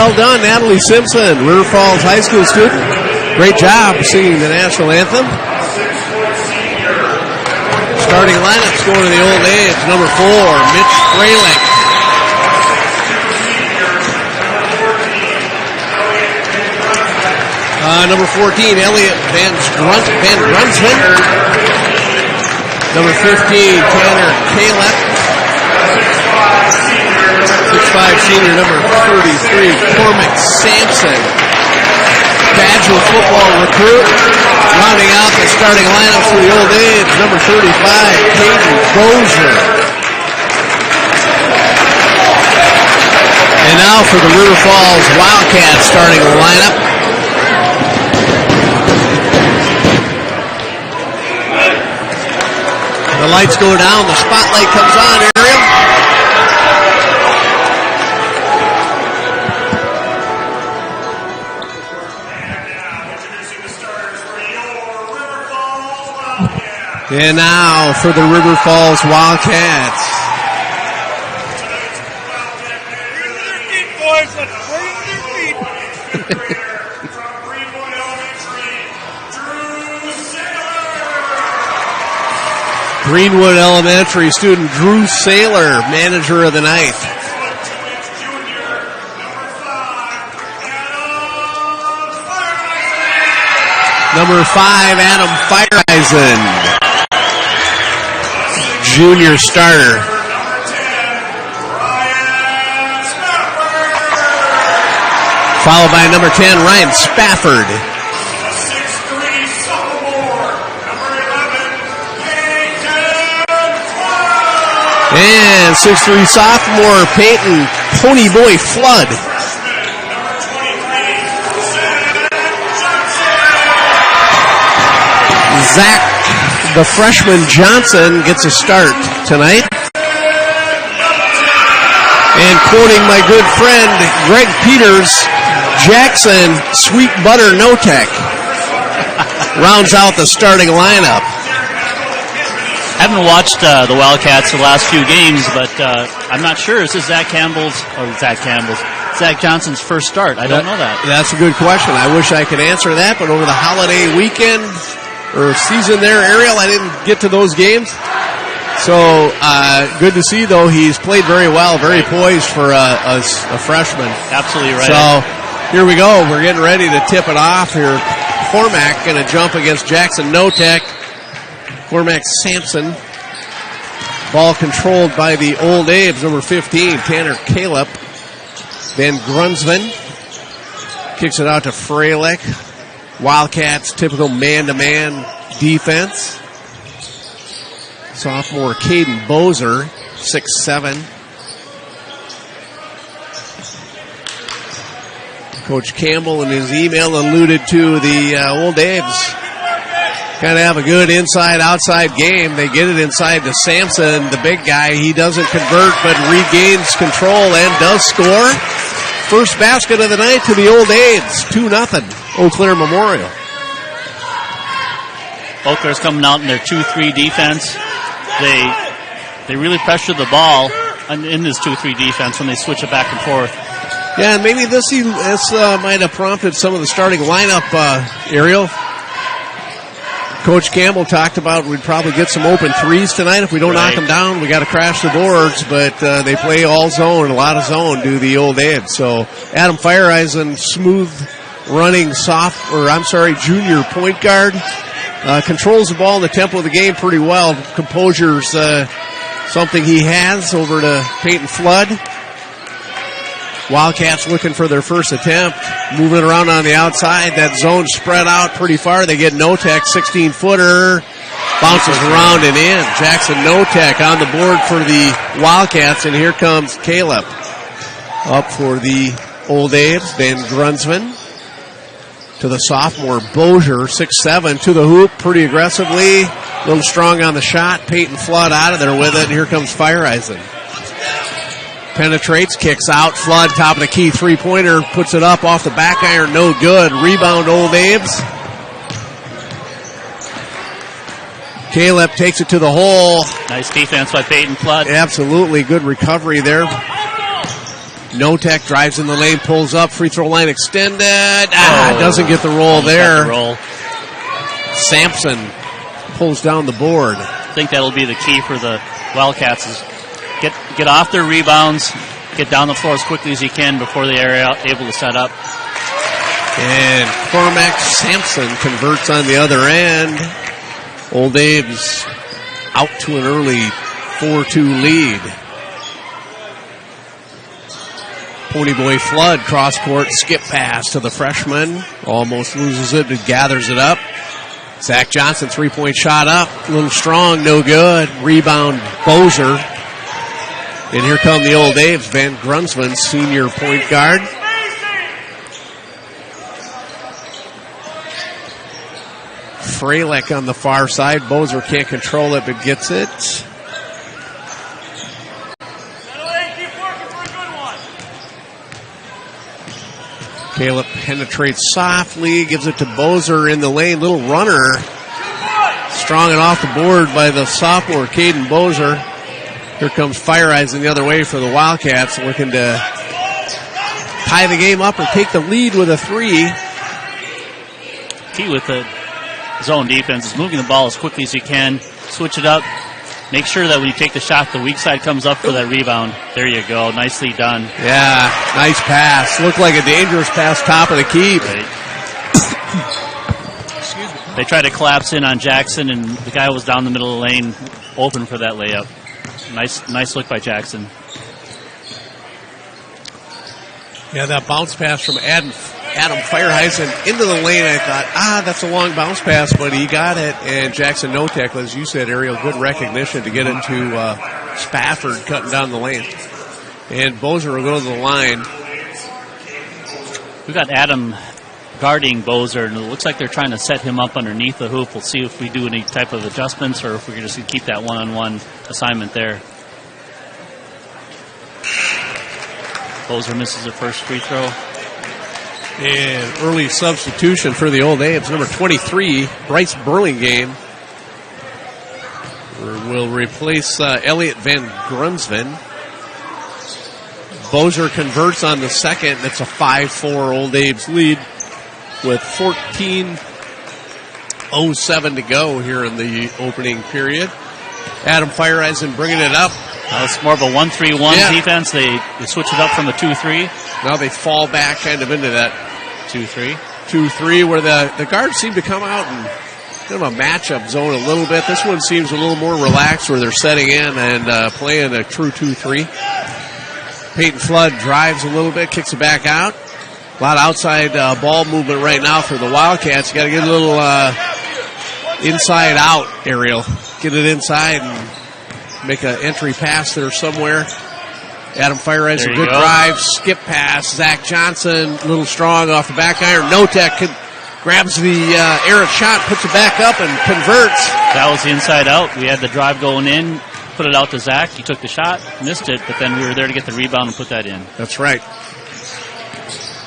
Well done, Natalie Simpson, River Falls High School student. Great job singing the national anthem. Starting lineup going to the Old Age. Number 4, Mitch Freilich. Number 14, Elliot Van Grunsven. Number 15, Tanner Caleb. 6'5" senior, number 33, Cormac Sampson. Badger football recruit. Rounding out the starting lineup for the Old Age, number 35, Caden Bozier. And now for the River Falls Wildcats starting lineup. The lights go down, the spotlight comes on, Ariel. And now for the River Falls Wildcats. Greenwood Elementary student Drew Saylor, manager of the night. Number 5, Adam Feiereisen, junior starter. Followed by number 10, Ryan Spafford. And 6'3" sophomore Peyton Ponyboy Flood. Zach, the freshman Johnson, gets a start tonight. And quoting my good friend Greg Peters, Jackson Sweet Butter Notek rounds out the starting lineup. I haven't watched the Wildcats the last few games, but I'm not sure. Is this Zach Johnson's first start? I don't know that. That's a good question. I wish I could answer that, but over the holiday weekend or season there, Ariel, I didn't get to those games. So good to see, though. He's played very well, very poised for a freshman. Absolutely right. So here we go. We're getting ready to tip it off here. Cormac going to jump against Jackson Notek. Cormac Sampson. Ball controlled by the Old Abes, number 15, Tanner Caleb. Van Grunsven kicks it out to Freilich. Wildcats, typical man-to-man defense. Sophomore Caden Bozer, 6'7". Coach Campbell in his email alluded to the Old Abes kind of have a good inside-outside game. They get it inside to Sampson, the big guy. He doesn't convert, but regains control and does score. First basket of the night to the Old Aids, 2-0, Eau Claire Memorial. Eau Claire's coming out in their 2-3 defense. They really pressure the ball in this 2-3 defense when they switch it back and forth. Yeah, and maybe this might have prompted some of the starting lineup, Ariel. Coach Campbell talked about we'd probably get some open threes tonight. If we don't knock them down, we got to crash the boards. But they play all zone, a lot of zone, do the Old Ed. So Adam Feiereisen, smooth running junior point guard, controls the ball in the tempo of the game pretty well. Composure's something he has. Over to Peyton Flood. Wildcats looking for their first attempt. Moving around on the outside. That zone spread out pretty far. They get Notek, 16-footer. Bounces around and in. Jackson Notek on the board for the Wildcats. And here comes Caleb. Up for the Old Abes. Van Grunsven. To the sophomore Bozier, 6'7", to the hoop pretty aggressively. A little strong on the shot. Peyton Flood out of there with it. And here comes Feiereisen. Penetrates, kicks out. Flood, top of the key, three-pointer, puts it up off the back iron, no good. Rebound, Old Abes. Caleb takes it to the hole. Nice defense by Peyton Flood. Absolutely, good recovery there. Notek drives in the lane, pulls up, free throw line extended. Doesn't get the roll there. The roll. Sampson pulls down the board. I think that'll be the key for the Wildcats is get off their rebounds, get down the floor as quickly as you can before they are able to set up. And Cormac Sampson converts on the other end. Old Abe's out to an early 4-2 lead. Ponyboy Flood, cross-court skip pass to the freshman. Almost loses it, but gathers it up. Zach Johnson, three-point shot up. A little strong, no good. Rebound, Bozer. And here come the Old Abe's. Van Grunsven, senior point guard. Fralick on the far side. Bozer can't control it, but gets it. Caleb penetrates softly, gives it to Bozer in the lane. Little runner. Strong and off the board by the sophomore, Caden Bozer. Here comes Fire Eyes in the other way for the Wildcats, looking to tie the game up or take the lead with a three. Key with the zone defense is moving the ball as quickly as you can. Switch it up. Make sure that when you take the shot, the weak side comes up for that rebound. There you go. Nicely done. Yeah, nice pass. Looked like a dangerous pass, top of the key. Right. They tried to collapse in on Jackson, and the guy was down the middle of the lane, open for that layup. Nice look by Jackson. Yeah, that bounce pass from Adam Fireheisen into the lane. I thought, that's a long bounce pass, but he got it. And Jackson Notek, as you said, Ariel, good recognition to get into Spafford cutting down the lane. And Bozer will go to the line. We got Adam guarding Bozer, and it looks like they're trying to set him up underneath the hoop. We'll see if we do any type of adjustments or if we're just going to keep that one-on-one assignment there. Bozer misses the first free throw. And early substitution for the Old Abe's, number 23, Bryce Burlingame, will replace Elliot Van Grunsven. Bozer converts on the second. That's a 5-4 Old Abe's lead with 14:07 to go here in the opening period. Adam Fireeisen bringing it up. It's more of a 1-3-1 defense. They switch it up from the 2-3. Now they fall back kind of into that 2-3. 2-3 where the guards seem to come out in kind of a matchup zone a little bit. This one seems a little more relaxed where they're setting in and playing a true 2-3. Peyton Flood drives a little bit, kicks it back out. A lot of outside ball movement right now for the Wildcats. You got to get a little inside out, Ariel. Get it inside and make an entry pass there somewhere. Adam Fireeisen, good drive, skip pass. Zach Johnson, a little strong off the back iron. Notek grabs the errant shot, puts it back up, and converts. That was the inside out. We had the drive going in, put it out to Zach. He took the shot, missed it, but then we were there to get the rebound and put that in. That's right.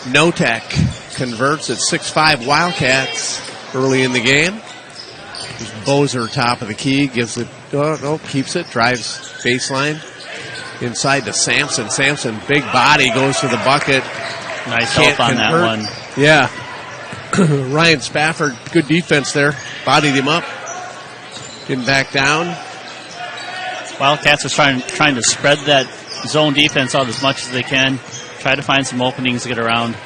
Notek converts at 6'5 Wildcats early in the game. Bozer top of the key, gives it, keeps it, drives baseline. Inside to Sampson. Sampson, big body, goes to the bucket. Nice help on that one. Yeah. Ryan Spafford, good defense there. Bodied him up. Getting back down. Wildcats are trying to spread that zone defense out as much as they can. Try to find some openings to get around.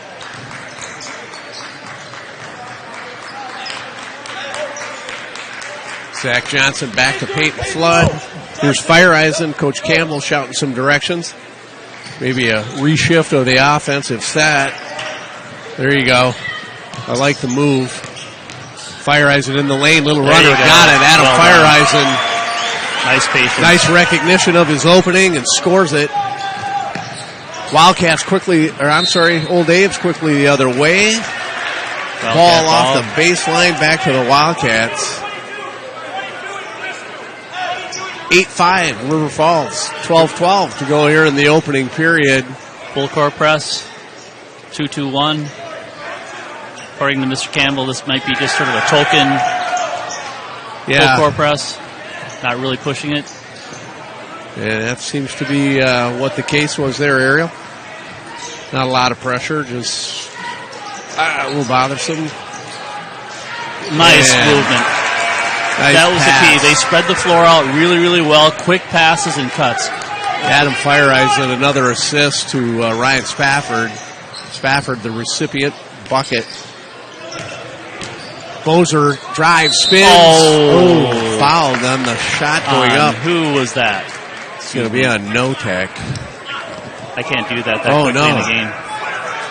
Zach Johnson back to Peyton Flood. Here's Fireeisen. Coach Campbell shouting some directions. Maybe a reshift of the offensive set. There you go. I like the move. Fireeisen in the lane. Little runner. Got it. Adam Fireeisen. Nice patience. Nice recognition of his opening and scores it. Wildcats quickly, Old Abe's quickly the other way. Ball off the baseline back to the Wildcats. 8-5, River Falls. 12-12 to go here in the opening period. Full court press. 2-2-1. According to Mr. Campbell, this might be just sort of a token full court press. Not really pushing it. Yeah, that seems to be what the case was there, Ariel. Not a lot of pressure, just a little bothersome. Nice movement. Nice that was pass. the key. They spread the floor out really, really well. Quick passes and cuts. Adam Feiereisen, another assist to Ryan Spafford. Spafford, the recipient, bucket. Bozer drives, spins. Oh. Fouled on the shot going up. Who was that? It's going to be on No-Tech. I can't do that quickly in the game.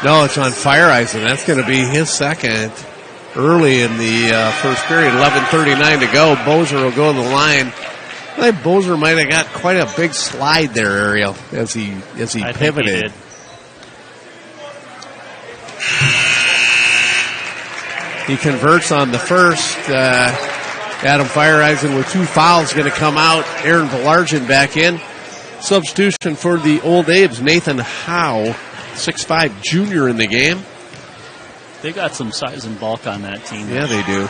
No, it's on Feiereisen. That's going to be his second. Early in the first period, 11:39 to go. Bozer will go to the line. I think Bozer might have got quite a big slide there, Ariel, as he I pivoted. think he did. He converts on the first. Adam Feiereisen with 2 fouls going to come out. Aaron Velargen back in. Substitution for the Old Abes, Nathan Howe, 6'5" junior in the game. They got some size and bulk on that team. Yeah, they do.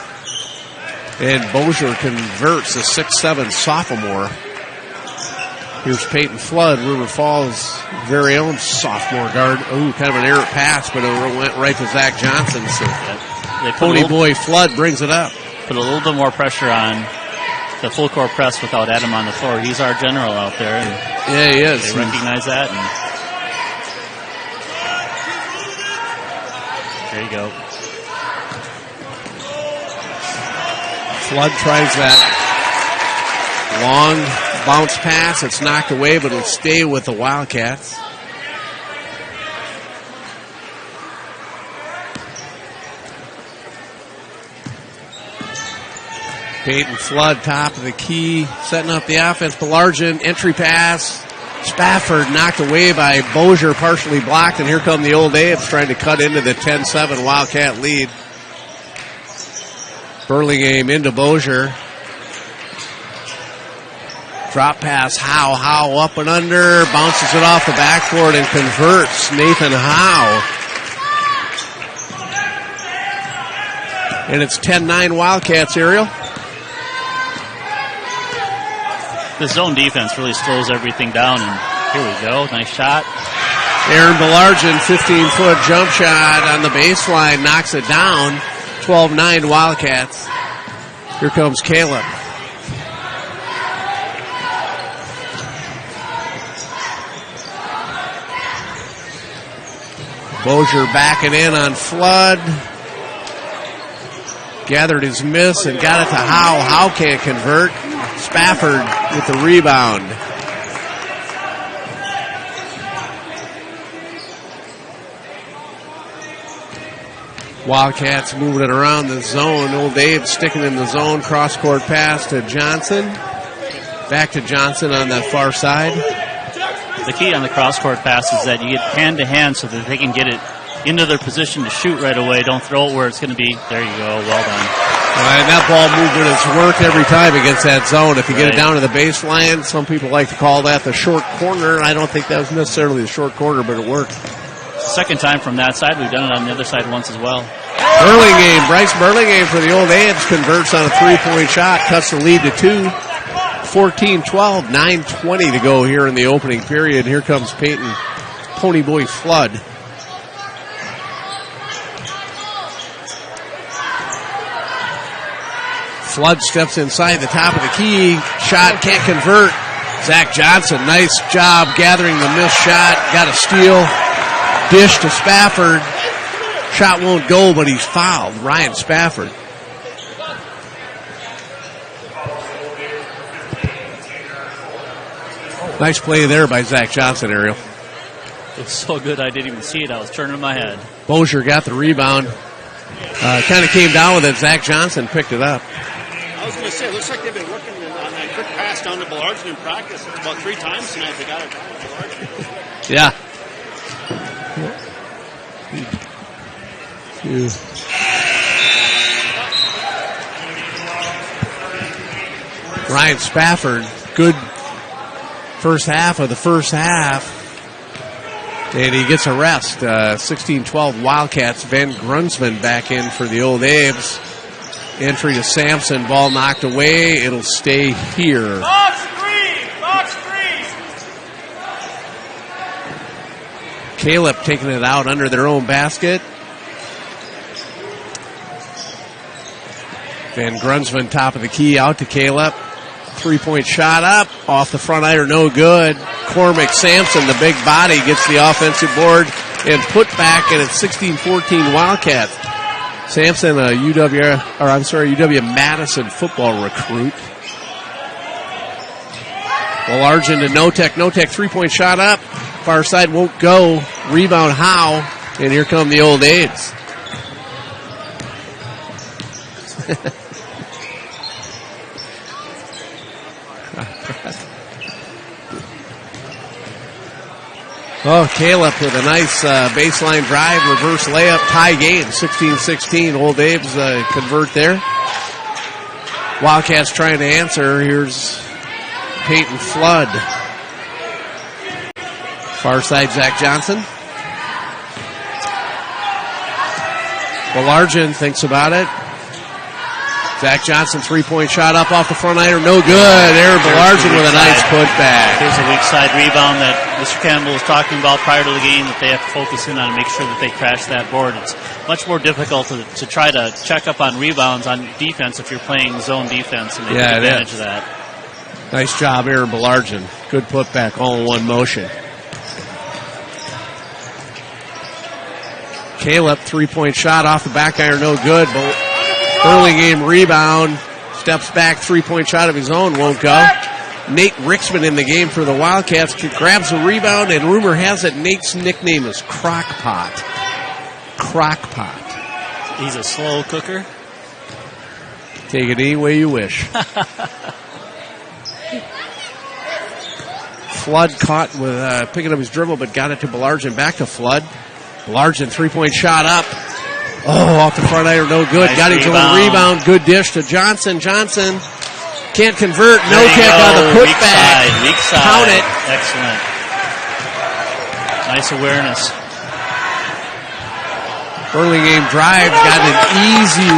And Bozier converts, a 6'7" sophomore. Here's Peyton Flood, River Falls' very own sophomore guard. Ooh, kind of an errant pass, but it went right to Zach Johnson. So Pony Boy Flood brings it up. Put a little bit more pressure on the full court press without Adam on the floor. He's our general out there. And yeah, he is. They recognize that. And there you go. Flood tries that long bounce pass. It's knocked away, but it'll stay with the Wildcats. Peyton Flood, top of the key, setting up the offense. Velargen, entry pass. Spafford knocked away by Bozier, partially blocked, and here come the Old Abes trying to cut into the 10-7 Wildcat lead. Burlingame into Bozier. Drop pass, Howe up and under, bounces it off the backboard and converts. Nathan Howe. And it's 10-9 Wildcats, Ariel. The zone defense really slows everything down, and here we go. Nice shot. Aaron Velargen, 15-foot jump shot on the baseline, knocks it down. 12-9 Wildcats. Here comes Caleb. Bozier backing in on Flood. Gathered his miss and got it to Howe. Howe can't convert. Spafford with the rebound. Wildcats moving it around the zone. Old Dave sticking in the zone. Cross-court pass to Johnson. Back to Johnson on the far side. The key on the cross-court pass is that you get hand-to-hand so that they can get it into their position to shoot right away. Don't throw it where it's going to be. There you go. Well done. And that ball movement has worked every time against that zone. If you get it down to the baseline, some people like to call that the short corner. I don't think that was necessarily the short corner, but it worked. Second time from that side. We've done it on the other side once as well. Bryce Burlingame for the Old Abes converts on a three-point shot, cuts the lead to 2. 14-12, 9:20 to go here in the opening period. Here comes Peyton Ponyboy Flood. Flood steps inside the top of the key. Shot can't convert. Zach Johnson, nice job gathering the missed shot. Got a steal. Dish to Spafford. Shot won't go, but he's fouled. Ryan Spafford. Nice play there by Zach Johnson, Ariel. It was so good I didn't even see it. I was turning my head. Bozier got the rebound. Kind of came down with it. Zach Johnson picked it up. I was going to say, it looks like they've been working on that quick pass down to Velargen in practice. It's about 3 times tonight they got it down to Velargen. Yeah. Ryan Spafford, good first half of the first half. And he gets a rest. 16-12 Wildcats. Van Grunsman back in for the Old Abes. Entry to Sampson. Ball knocked away. It'll stay here. Box three! Caleb taking it out under their own basket. Van Grunsman, top of the key, out to Caleb. 3-point shot up, off the front iron, no good. Cormac Sampson, the big body, gets the offensive board and put back, and it's 16-14 Wildcats. Sampson, a UW-Madison football recruit. Largent to Notek. Notek 3-point shot up. Far side won't go. Rebound Howe. And here come the Old Aids. Oh, Caleb with a nice baseline drive, reverse layup, tie game, 16-16. Old Abe's convert there. Wildcats trying to answer. Here's Peyton Flood. Far side, Zach Johnson. Belargin thinks about it. Zach Johnson, 3-point shot up off the front iron, no good. Aaron Belargin with a nice putback. Here's a weak side rebound that Mr. Campbell was talking about prior to the game that they have to focus in on and make sure that they crash that board. It's much more difficult to try to check up on rebounds on defense if you're playing zone defense, and they take advantage of that. Nice job, Aaron Belargin. Good putback, all in one motion. Caleb, 3-point shot off the back iron, no good. But early game rebound, steps back, 3-point shot of his own, won't go. Nate Rixman in the game for the Wildcats, grabs the rebound, and rumor has it Nate's nickname is Crockpot. Crockpot. He's a slow cooker. Take it any way you wish. Flood caught with picking up his dribble, but got it to Belargin. Back to Flood. Belargin, 3-point shot up. Oh, off the front iron, no good. Nice Got his own rebound. Good dish to Johnson. Johnson can't convert. No kick on the putback. Weak side. Count it. Excellent. Nice awareness. Early game drive. Got an easy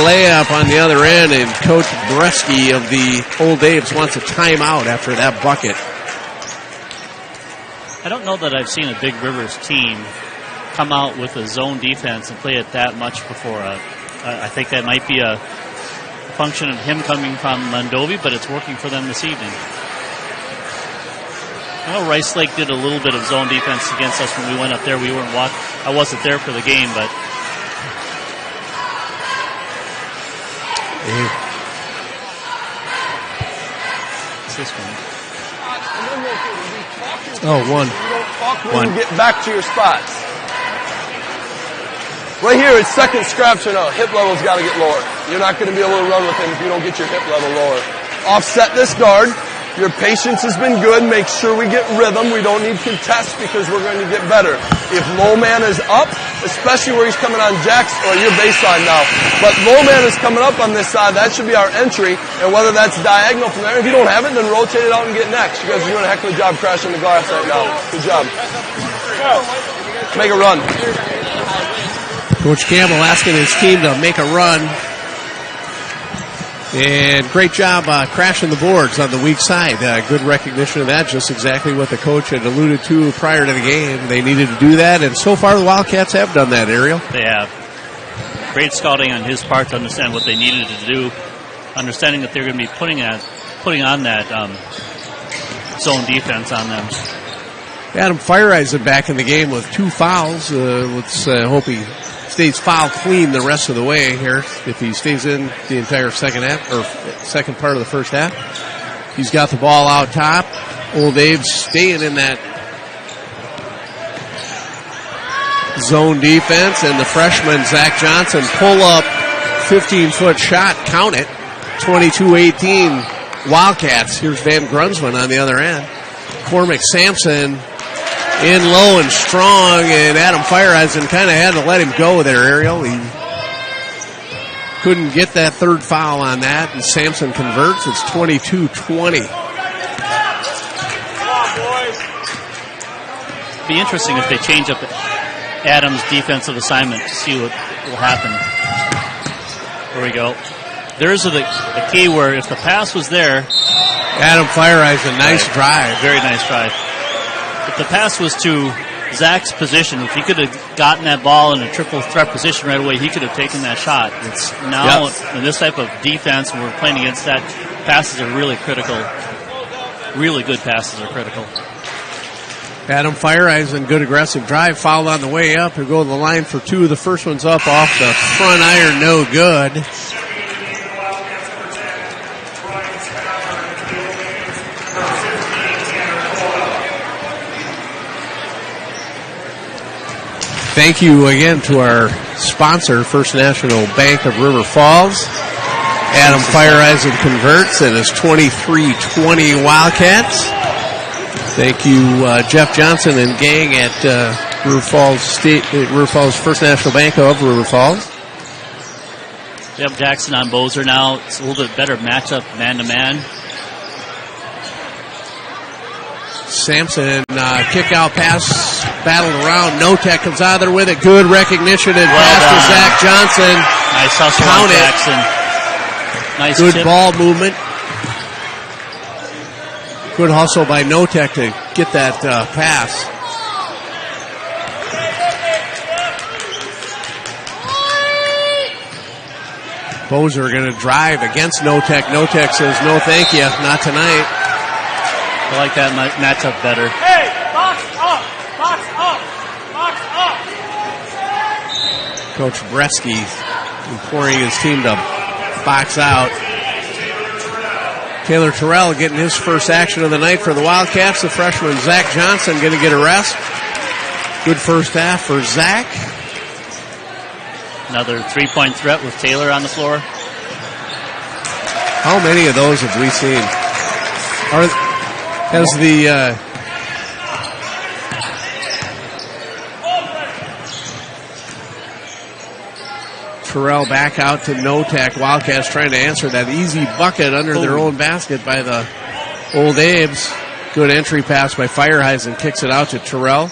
layup on the other end, and Coach Bresky of the Old Daves wants a timeout after that bucket. I don't know that I've seen a Big Rivers team come out with a zone defense and play it that much before. I think that might be a function of him coming from Mondovi, but it's working for them this evening. I know Rice Lake did a little bit of zone defense against us when we went up there. We weren't I wasn't there for the game, but what's this one? Oh, one. One. Get back to your spots. Right here, it's second scratch and out. Hip level's got to get lower. You're not going to be able to run with him if you don't get your hip level lower. Offset this guard. Your patience has been good. Make sure we get rhythm. We don't need contests because we're going to get better. If low man is up, especially where he's coming on jacks, or your baseline now, but low man is coming up on this side, that should be our entry, and whether that's diagonal from there, if you don't have it, then rotate it out and get next. You guys are doing a heck of a job crashing the glass right now. Good job. Make a run. Coach Campbell asking his team to make a run. And great job crashing the boards on the weak side. Good recognition of that. Just exactly what the coach had alluded to prior to the game. They needed to do that, and so far the Wildcats have done that, Ariel. They have. Great scouting on his part to understand what they needed to do, understanding that they're going to be putting on that zone defense on them. Adam Fireisen back in the game with 2 fouls. Let's hope he stays foul clean the rest of the way here. If he stays in the entire second half, or second part of the first half. He's got the ball out top. Old Abe staying in that zone defense, and the freshman Zach Johnson pull up 15-foot shot, count it, 22-18 Wildcats. Here's Van Grunsman on the other end. Cormac Sampson in low and strong, and Adam Fireisen kind of had to let him go there, Ariel. He couldn't get that third foul on that, and Sampson converts. It's 22-20. It'd be interesting if they change up Adam's defensive assignment to see what will happen. There we go. There's the key where if the pass was there. Adam Fireisen, nice drive. Very nice drive. If the pass was to Zach's position, if he could have gotten that ball in a triple threat position right away, he could have taken that shot. It's now in this type of defense, when we're playing against that, passes are really critical. Really good passes are critical. Adam Fireeisen, good aggressive drive, fouled on the way up. He'll go to the line for two. The first one's up off the front iron, no good. Thank you again to our sponsor, First National Bank of River Falls. Adam Fireeisen converts, and it's 23-20 Wildcats. Thank you, Jeff Johnson and gang at River Falls First National Bank of River Falls. Yep, Jackson on Bozer now. It's a little bit better matchup man-to-man. Sampson, kick-out pass, battled around. Notek comes out there with it. Good recognition and pass to Zach Johnson. Nice hustle on Jackson. Nice good tip. Ball movement. Good hustle by Notek to get that pass. Bozer going to drive against Notek. Notek says, no thank you, not tonight. I like that matchup better. Hey, box up, box up, box up. Coach Bresky imploring his team to box out. Taylor Terrell getting his first action of the night for the Wildcats. The freshman Zach Johnson going to get a rest. Good first half for Zach. Another three-point threat with Taylor on the floor. How many of those have we seen? Has the Terrell back out to Notek. Wildcats trying to answer that easy bucket under their own basket by the Old Abes. Good entry pass by Fireeisen. Kicks it out to Terrell.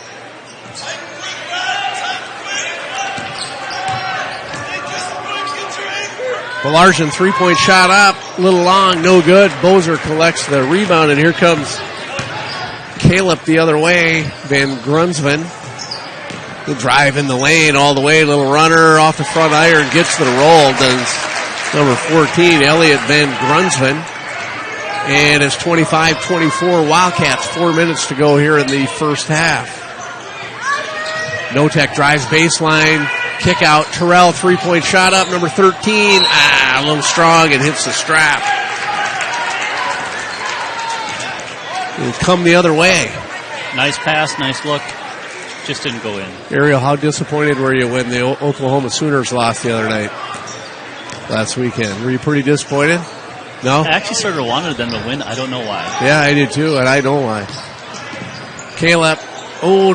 Belargin three-point shot up. A little long, no good. Bozer collects the rebound, and here comes Caleb the other way. Van Grunsven. He'll drive in the lane all the way. Little runner off the front iron. Gets to the roll. Does number 14, Elliot Van Grunsven. And it's 25-24 Wildcats. 4 minutes to go here in the first half. Notek drives baseline. Kick out. Terrell, three-point shot up. Number 13. A little strong. It hits the strap. It'll come the other way. Nice pass, nice look. Just didn't go in. Ariel, how disappointed were you when the Oklahoma Sooners lost the other night? Last weekend. Were you pretty disappointed? No? I actually sort of wanted them to win. I don't know why. Yeah, I did too, and I know why. Caleb,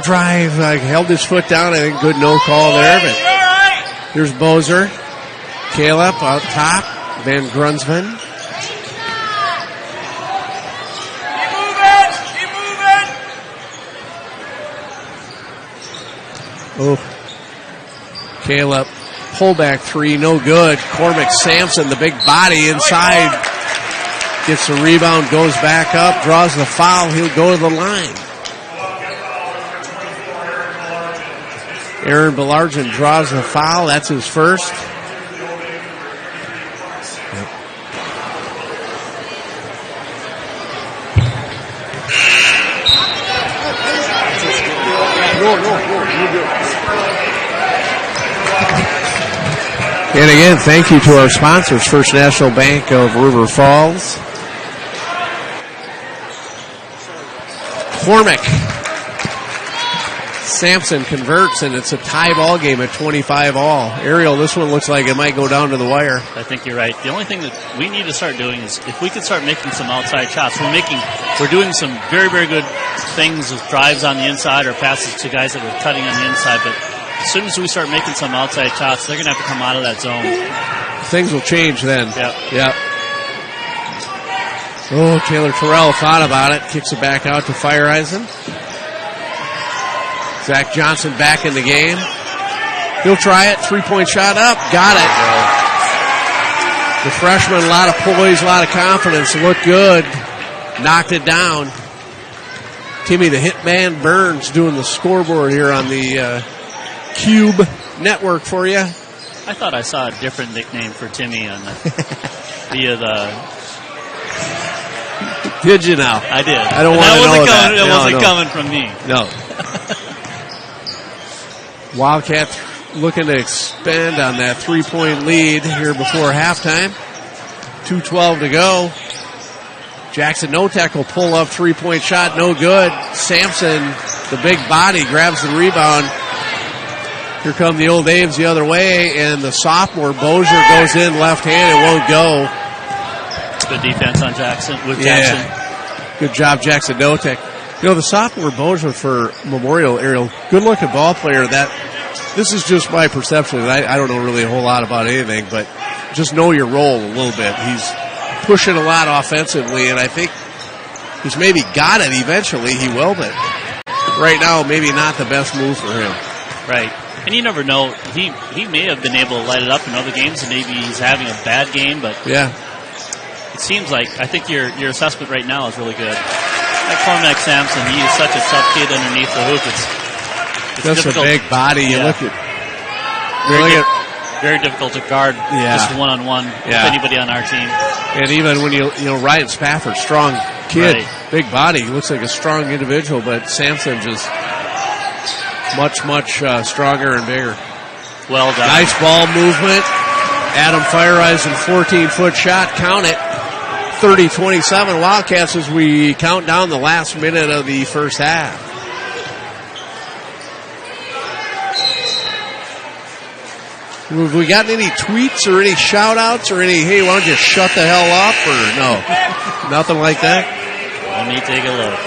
drive. Held his foot down. I think good no call there. But here's Bozer. Caleb out top. Van Grunsven. Caleb, pullback three, no good. Cormac Sampson, the big body inside, gets the rebound, goes back up, draws the foul. He'll go to the line. Aaron Belargin draws the foul. That's his first. And again, thank you to our sponsors, First National Bank of River Falls. Cormac Sampson converts, and it's a tie ball game at 25-all. Ariel, this one looks like it might go down to the wire. I think you're right. The only thing that we need to start doing is if we could start making some outside shots. We're doing some very, very good things with drives on the inside or passes to guys that are cutting on the inside, but as soon as we start making some outside shots, they're going to have to come out of that zone. Things will change then. Yep. Taylor Terrell thought about it. Kicks it back out to Fireeisen. Zach Johnson back in the game. He'll try it. Three-point shot up. Got it. The freshman, a lot of poise, a lot of confidence. Looked good. Knocked it down. Timmy the Hitman Burns doing the scoreboard here on the Cube Network for you. I thought I saw a different nickname for Timmy on via the. Did you now? I did. I don't want to know that. It wasn't coming from me. No. Wildcats looking to expand on that 3-point lead here before halftime. 2:12 to go. Jackson Notek will pull up 3-point shot. No good. Sampson, the big body, grabs the rebound. Here come the Old Aves the other way, and the sophomore Bozier goes in left-handed. It won't go. Good defense on Jackson. Good job, Jackson Notek. You know, the sophomore Bozier for Memorial, Ariel, good-looking ball player. This is just my perception, and I don't know really a whole lot about anything, but just know your role a little bit. He's pushing a lot offensively, and I think he's maybe got it eventually. He will, but right now, maybe not the best move for him. Right. And you never know. He may have been able to light it up in other games, and maybe he's having a bad game, but yeah, it seems like, I think your assessment right now is really good. Like Cormac Sampson, he is such a tough kid underneath the hoop. It's that's difficult. A big body. You look at very difficult to guard just one-on-one with anybody on our team. And even when you Ryan Spafford, strong kid, right. Big body, looks like a strong individual, but Sampson just much stronger and bigger. Well done. Nice ball movement. Adam Fireisen, 14-foot shot. Count it. 30-27 Wildcats as we count down the last minute of the first half. Have we gotten any tweets or any shout-outs or any, hey, why don't you shut the hell up, or no? Nothing like that? Let me take a look.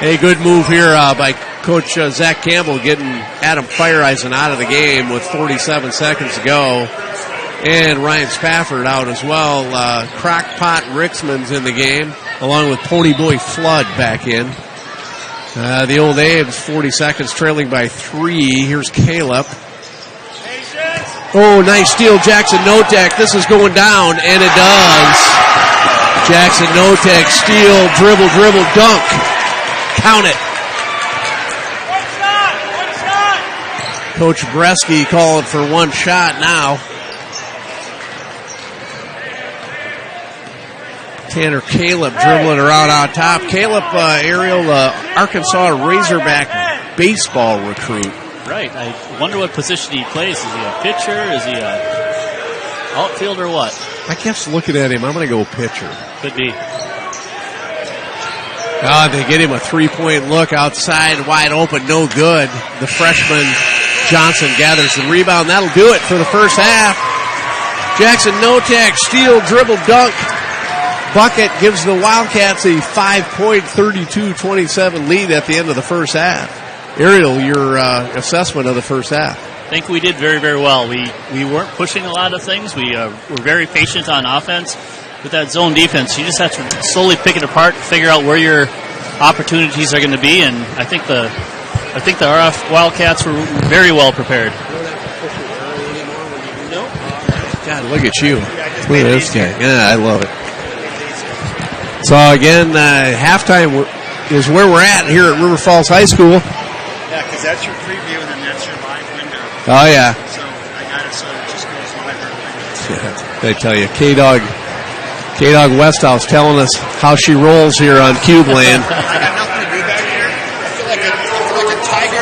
Hey, good move here by Coach Zach Campbell getting Adam Fireisen out of the game with 47 seconds to go. And Ryan Spafford out as well. Crockpot Rixman's in the game, along with Ponyboy Flood back in. The Old Aves, 40 seconds, trailing by 3. Here's Caleb. Oh, nice steal, Jackson Notek. This is going down, and it does. Jackson Notek, steal, dribble, dunk. Count it. One shot. Coach Bresky calling for one shot now. Tanner Caleb dribbling around on top. Caleb, Ariel, Arkansas Razorback baseball recruit. Right. I wonder what position he plays. Is he a pitcher? Is he a outfielder or what? I guess looking at him, I'm going to go pitcher. Could be. They get him a 3-point look outside, wide open, no good. The freshman Johnson gathers the rebound. That'll do it for the first half. Jackson Notek, steal, dribble, dunk. Bucket gives the Wildcats a 5-point, 32-27 lead at the end of the first half. Ariel, your assessment of the first half. I think we did very, very well. We weren't pushing a lot of things. We were very patient on offense. With that zone defense, you just have to slowly pick it apart, figure out where your opportunities are going to be, and I think the RF Wildcats were very well prepared. God, look at you. Look at this guy. Yeah, I love it. So again, halftime is where we're at here at River Falls High School. Yeah, because that's your preview, and then that's your live window. Oh, yeah. So I got it so it just goes live every Yeah, they tell you, K-Dog Westhouse telling us how she rolls here on Cube Land. I got nothing to do back here. I feel like a tiger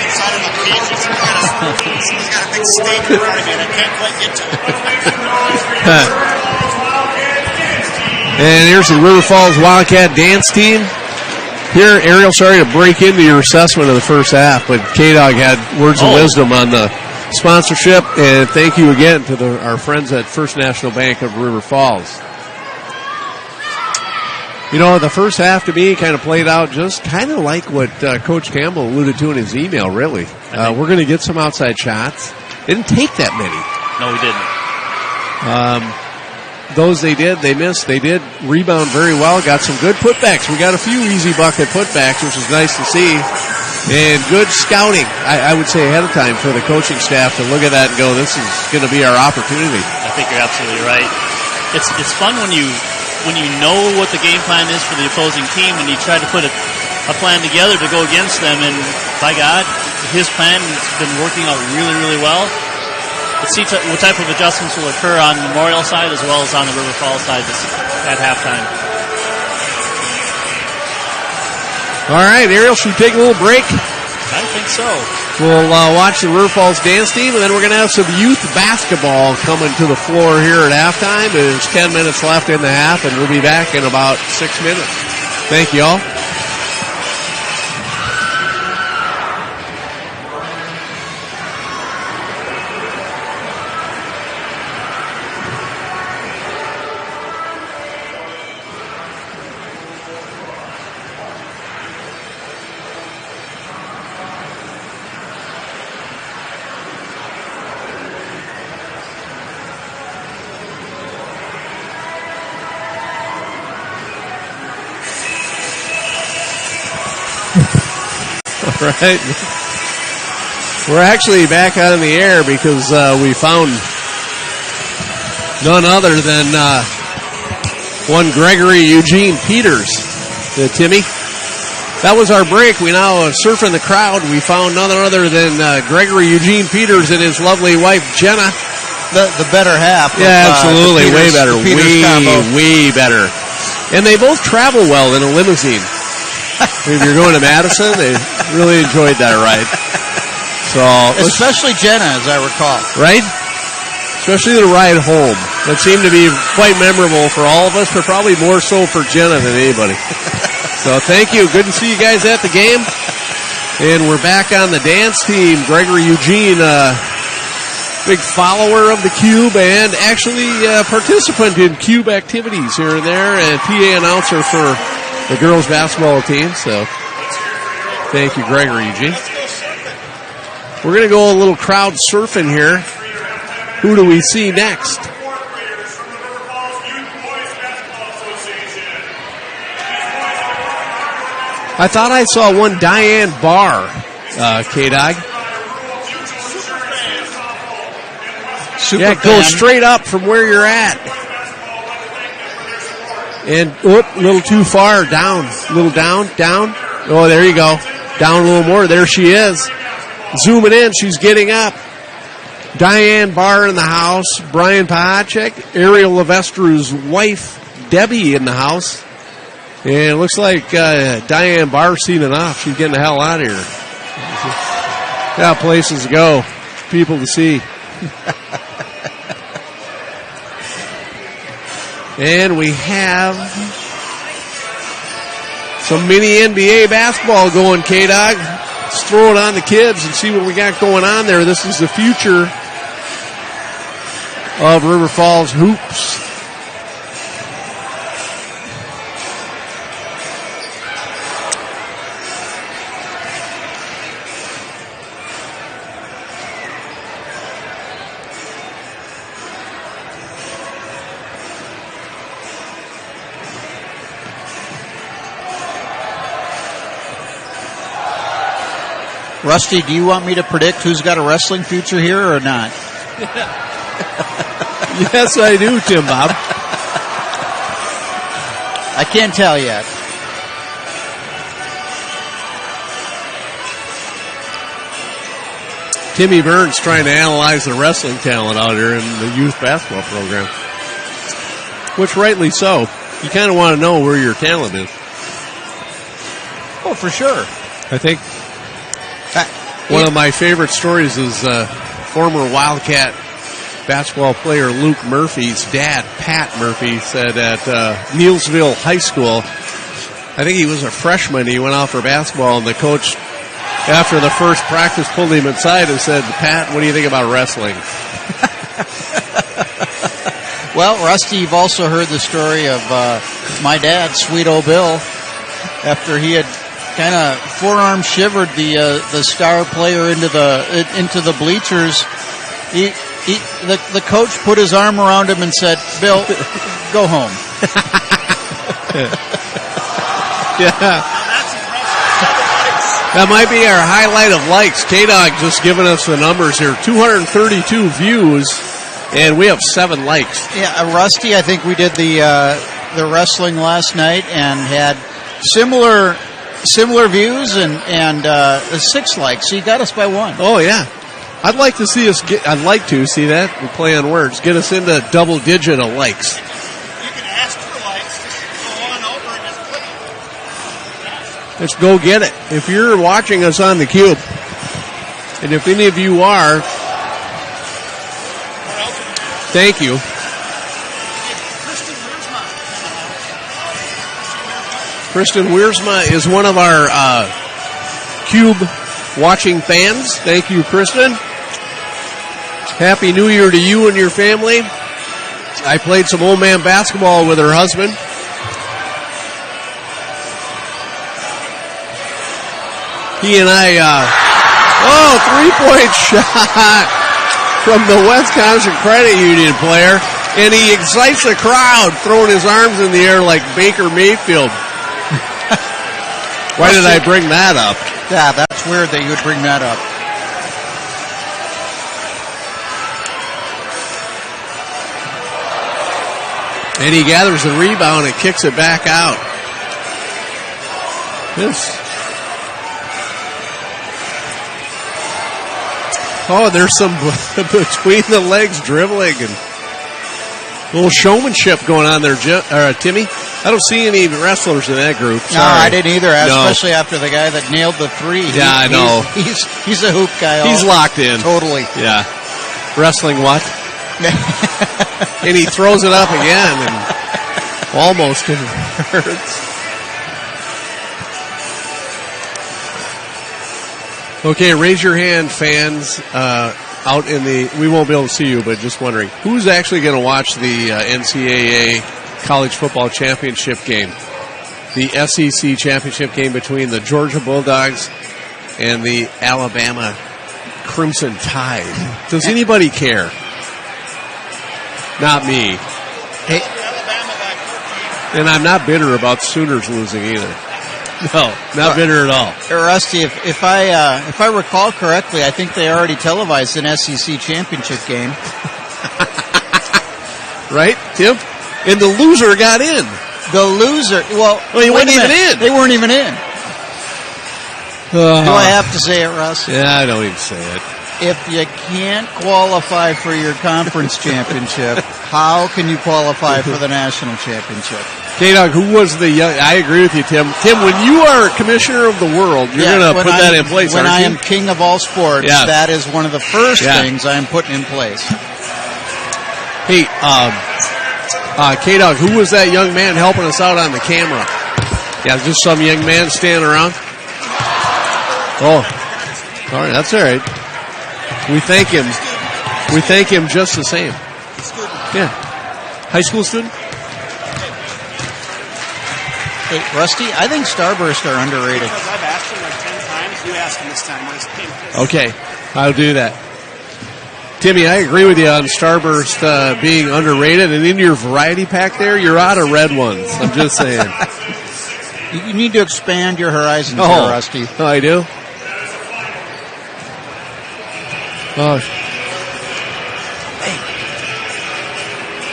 inside of a cage. He's got a big steak in front of me, and I can't quite get to it. And here's the River Falls Wildcat dance team. Here, Ariel, sorry to break into your assessment of the first half, but K-Dog had words of wisdom on the sponsorship, and thank you again to our friends at First National Bank of River Falls. You know, the first half to me kind of played out just kind of like what Coach Campbell alluded to in his email, really. We're going to get some outside shots. Didn't take that many. No, we didn't. Those they missed. They did rebound very well, got some good putbacks. We got a few easy bucket putbacks, which is nice to see. And good scouting, I would say, ahead of time for the coaching staff to look at that and go, this is going to be our opportunity. I think you're absolutely right. It's fun when you know what the game plan is for the opposing team and you try to put it a plan together to go against them, and by God, his plan has been working out really, really well. Let's see what type of adjustments will occur on the Memorial side as well as on the River Falls side at halftime. All right, Ariel, should we take a little break? I think so. We'll watch the River Falls dance team, and then we're going to have some youth basketball coming to the floor here at halftime. There's 10 minutes left in the half, and we'll be back in about 6 minutes. Thank you all. Right. We're actually back out in the air because we found none other than one Gregory Eugene Peters. Timmy, that was our break. We now surfing the crowd. We found none other than Gregory Eugene Peters and his lovely wife Jenna. The better half. Yeah, absolutely. Peters, way better. Way better. And they both travel well in a limousine. If you're going to Madison, they really enjoyed that ride. So, especially Jenna, as I recall. Right? Especially the ride home. That seemed to be quite memorable for all of us, but probably more so for Jenna than anybody. So thank you. Good to see you guys at the game. And we're back on the dance team. Gregory Eugene, big follower of the Cube and actually participant in Cube activities here and there, and PA announcer for the girls basketball team. So thank you, Gregory Eugene. We're going to go a little crowd surfing here. Who do we see next? I thought I saw one Diane Barr, K-Dog. Yeah, go straight up from where you're at. And, a little too far, down. A little down. Oh, there you go. Down a little more. There she is. Zooming in, she's getting up. Diane Barr in the house. Brian Pahacek. Ariel Levestru's wife, Debbie, in the house. And it looks like Diane Barr's seen enough. She's getting the hell out of here. Got places to go. People to see. And we have some mini NBA basketball going, K-Dog. Let's throw it on the kids and see what we got going on there. This is the future of River Falls hoops. Rusty, do you want me to predict who's got a wrestling future here or not? Yes, I do, Tim Bob. I can't tell yet. Timmy Burns trying to analyze the wrestling talent out here in the youth basketball program. Which rightly so. You kind of want to know where your talent is. Oh, for sure. I think one of my favorite stories is former Wildcat basketball player Luke Murphy's dad, Pat Murphy, said at Neelsville High School, I think he was a freshman, he went out for basketball, and the coach, after the first practice, pulled him inside and said, Pat, what do you think about wrestling? Well, Rusty, you've also heard the story of my dad, Sweet O' Bill, after he had kind of forearm shivered the star player into the bleachers. The coach put his arm around him and said, "Bill, go home." Yeah, that might be our highlight of likes. K-Dog just giving us the numbers here: 232 views, and we have 7 likes. Yeah, Rusty, I think we did the wrestling last night and had similar similar views and 6 likes. So you got us by 1. Oh, yeah. I'd like to see us see that. We play on words. Get us into double digit of likes. You can ask for likes. Just go on over and just click it. Let's go get it. If you're watching us on the Cube, and if any of you are, thank you. Kristen Wiersma is one of our Cube watching fans. Thank you, Kristen. Happy New Year to you and your family. I played some old man basketball with her husband. He and I, 3-point shot from the Wisconsin Credit Union player, and he excites the crowd, throwing his arms in the air like Baker Mayfield. Why did I bring that up? Yeah, that's weird that you would bring that up. And he gathers the rebound and kicks it back out. There's some between the legs dribbling and a little showmanship going on there, Timmy. I don't see any wrestlers in that group. Sorry. No, I didn't either, especially after the guy that nailed the 3. Yeah, I know. He's a hoop guy. He's locked in. Totally. Yeah. Wrestling what? And he throws it up again and almost converts. Okay, raise your hand, fans, out in the... We won't be able to see you, but just wondering, who's actually going to watch the NCAA College Football Championship game? The SEC Championship game between the Georgia Bulldogs and the Alabama Crimson Tide. Does anybody care? Not me. Hey, and I'm not bitter about Sooners losing either. No, not bitter at all. Rusty, if I recall correctly, I think they already televised an SEC championship game. Right, Tim? And the loser got in. The loser, he wasn't even in. They weren't even in. Do I have to say it, Russ? Yeah, I don't even say it. If you can't qualify for your conference championship, how can you qualify for the national championship? K-Dog, who was the young... I agree with you, Tim. Tim, when you are commissioner of the world, you're going to put that in place, when aren't I you? am king of all sports, that is one of the first things I am putting in place. Hey, K-Dog, who was that young man helping us out on the camera? Yeah, just some young man standing around? Oh, all right, that's all right. We thank him. We thank him just the same. Yeah. High school student? Hey, Rusty, I think Starburst are underrated. Because I've asked him like 10 times. You ask him this time what his name is. Okay, I'll do that. Timmy, I agree with you on Starburst being underrated. And in your variety pack there, you're out of red ones. I'm just saying. You need to expand your horizons here, Rusty. Oh, I do? Oh.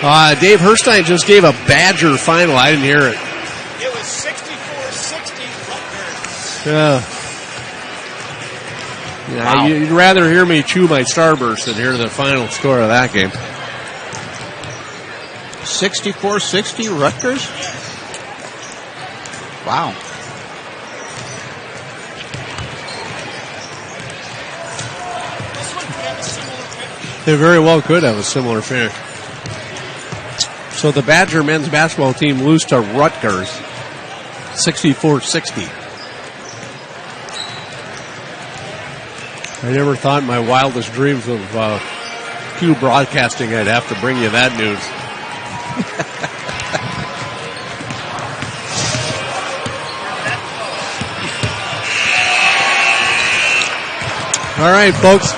Hey. Dave Herstein just gave a Badger final. I didn't hear it. It was 64-60 Rutgers. Yeah, wow. You'd rather hear me chew my Starburst than hear the final score of that game. 64-60 Rutgers? Wow. They very well could have a similar finish. So the Badger men's basketball team lose to Rutgers 64-60. I never thought in my wildest dreams of Q Broadcasting I'd have to bring you that news. All right, folks.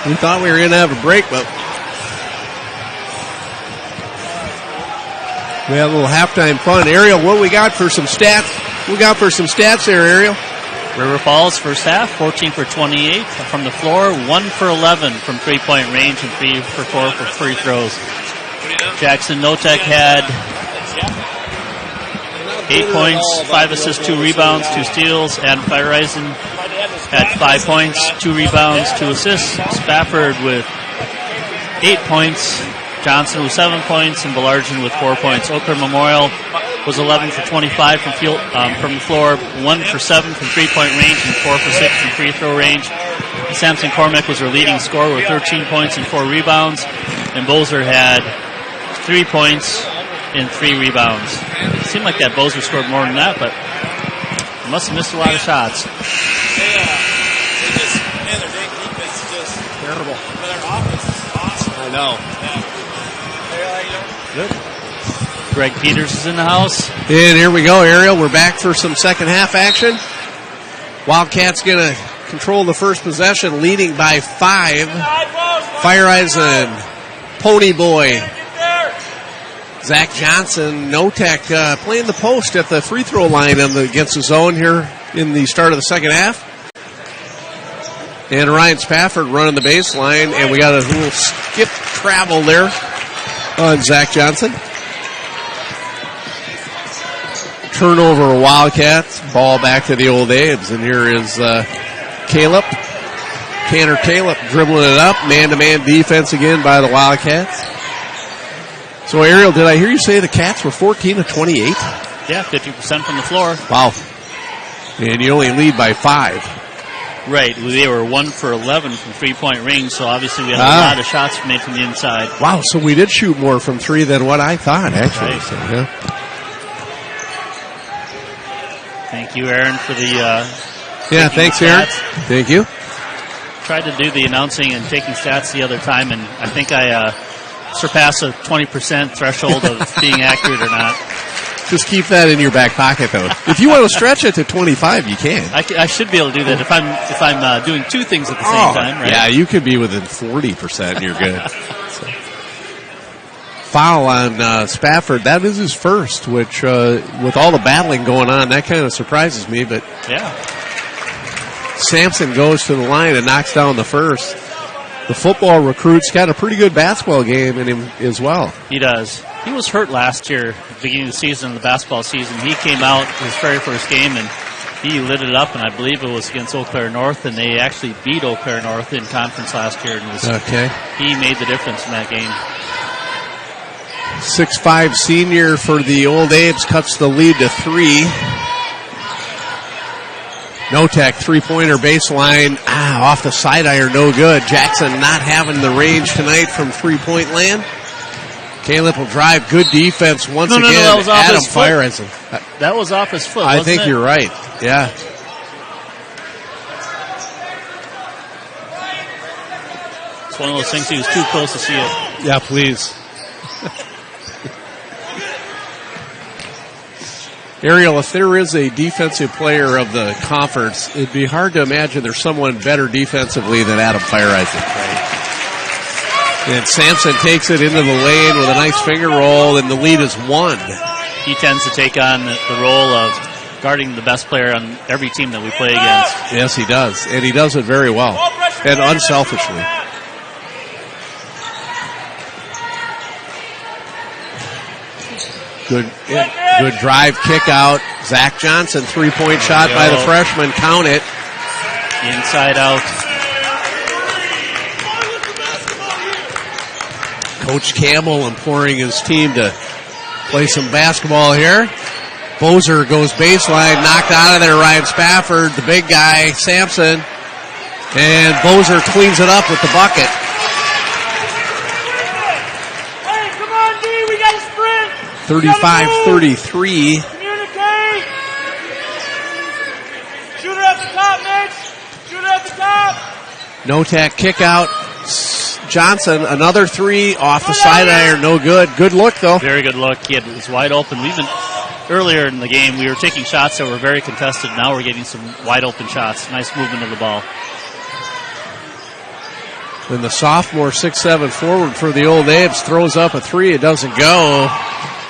We thought we were going to have a break, but we had a little halftime fun. Ariel, what we got for some stats? We got for some stats there, Ariel. River Falls first half, 14 for 28 from the floor, 1 for 11 from three-point range, and 3 for 4 for free throws. Jackson Notek had 8 points, 5 assists, 2 rebounds, 2 steals. Adam Feiereisen had 5 points, 2 rebounds, 2 assists. Spafford with 8 points. Johnson with 7 points, and Belargin with 4 points. Eau Claire Memorial was 11 for 25 from the floor, 1 for 7 from 3-point range, and 4 for 6 from free throw range. Samson Cormack was their leading scorer with 13 points and 4 rebounds, and Bozer had 3 points and 3 rebounds. It seemed like that Bozer scored more than that, but he must have missed a lot of shots. Their defense is just terrible. But their offense is awesome. I know. Good. Greg Peters is in the house. And here we go, Ariel. We're back for some second half action. Wildcats going to control the first possession, leading by 5. Feiereisen, Pony Boy, Zach Johnson, Notek playing the post at the free throw line against the zone here in the start of the second half. And Ryan Spafford running the baseline, and we got a little skip travel there on Zach Johnson. Turnover, Wildcats. Ball back to the Old Abe's, and here is Caleb. Tanner Caleb dribbling it up. Man-to-man defense again by the Wildcats. So, Ariel, did I hear you say the Cats were 14 of 28? Yeah, 50% from the floor. Wow. And you only lead by 5. Right, they were 1 for 11 from 3-point range, so obviously we had a lot of shots made from the inside. Wow, so we did shoot more from 3 than what I thought, actually. Right. So, yeah. Thank you, Aaron, for the Thanks, Aaron. Thank you. Tried to do the announcing and taking stats the other time, and I think I surpassed a 20% threshold of being accurate or not. Just keep that in your back pocket, though. If you want to stretch it to 25, you can. I should be able to do that if I'm doing 2 things at the same time, right? Yeah, you could be within 40%. You're good. So. Foul on Spafford. That is his first, which with all the battling going on, that kind of surprises me. But yeah, Sampson goes to the line and knocks down the first. The football recruit's got a pretty good basketball game in him as well. He does. He was hurt last year, at the beginning of the season, the basketball season. He came out his very first game, and he lit it up, and I believe it was against Eau Claire North, and they actually beat Eau Claire North in conference last year. And he made the difference in that game. 6'5" senior for the Old Abe's cuts the lead to 3. Notek, 3-pointer baseline. Off the side iron, no good. Jackson not having the range tonight from 3-point land. Caleb will drive. Good defense once again. That was off Adam his foot. Feiereisen. That was off his foot, I think you're right. Yeah. It's one of those things he was too close to see it. Yeah, please. Ariel, if there is a defensive player of the conference, it'd be hard to imagine there's someone better defensively than Adam Feiereisen. And Sampson takes it into the lane with a nice finger roll, and the lead is 1. He tends to take on the role of guarding the best player on every team that we play against. Yes, he does. And he does it very well. And unselfishly. Good drive, kick out. Zach Johnson, 3-point shot by the freshman. Count it. Inside out. Coach Campbell imploring his team to play some basketball here. Bozer goes baseline, knocked out of there. Ryan Spafford, the big guy, Sampson. And Bozer cleans it up with the bucket. Hey, come on, D, we got to sprint. 35-33. Communicate. Shooter at the top, Mitch. Shooter at the top. Notek kick out. Johnson, another 3 off the side iron, no good. Good look, though. Very good look. He was wide open. Earlier in the game, we were taking shots that were very contested. Now we're getting some wide open shots. Nice movement of the ball. When the sophomore 6'7" forward for the Old Abe's throws up a 3, it doesn't go.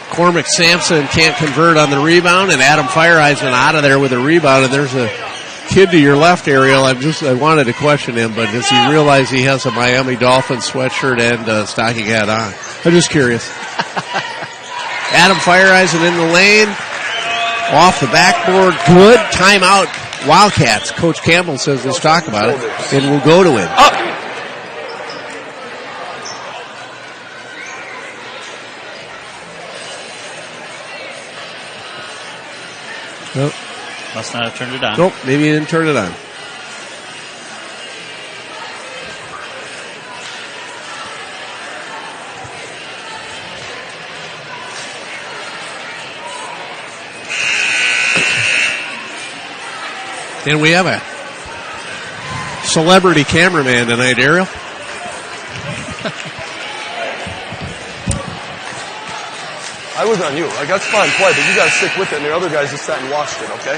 Cormac Sampson can't convert on the rebound, and Adam Feiereisen out of there with a rebound, and there's a kid to your left, Ariel. I wanted to question him, but does he realize he has a Miami Dolphins sweatshirt and stocking hat on? I'm just curious. Adam Feiereisen in the lane. Off the backboard, good. Timeout, Wildcats. Coach Campbell says let's talk about it, and we'll go to him. Up. Nope. Must not have turned it on. Nope, maybe he didn't turn it on. And we have a celebrity cameraman tonight, Ariel. I was on you. Like, that's fine play, but you got to stick with it, and the other guys just sat and watched it, okay?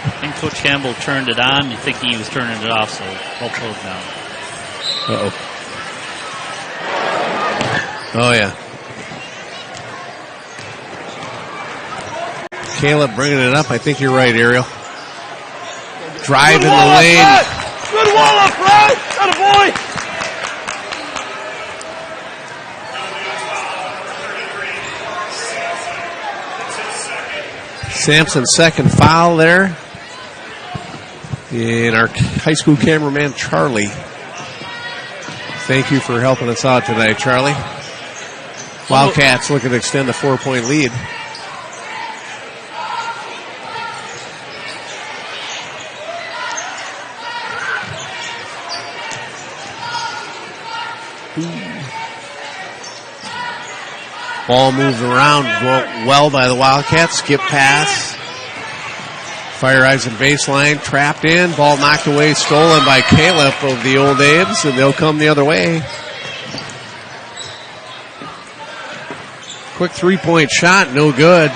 I think Coach Campbell turned it on, thinking he was turning it off, so we'll close now. Uh-oh. Oh, yeah. Caleb bringing it up. I think you're right, Ariel. Drive in the lane. Good wall up, Brad! Atta boy! Sampson's second foul there. And our high school cameraman, Charlie. Thank you for helping us out tonight, Charlie. Wildcats looking to extend the 4-point lead. Ball moved around well by the Wildcats. Skip pass. Fire Eisen baseline. Trapped in. Ball knocked away. Stolen by Caleb of the Old Abe's. And they'll come the other way. Quick 3-point shot. No good.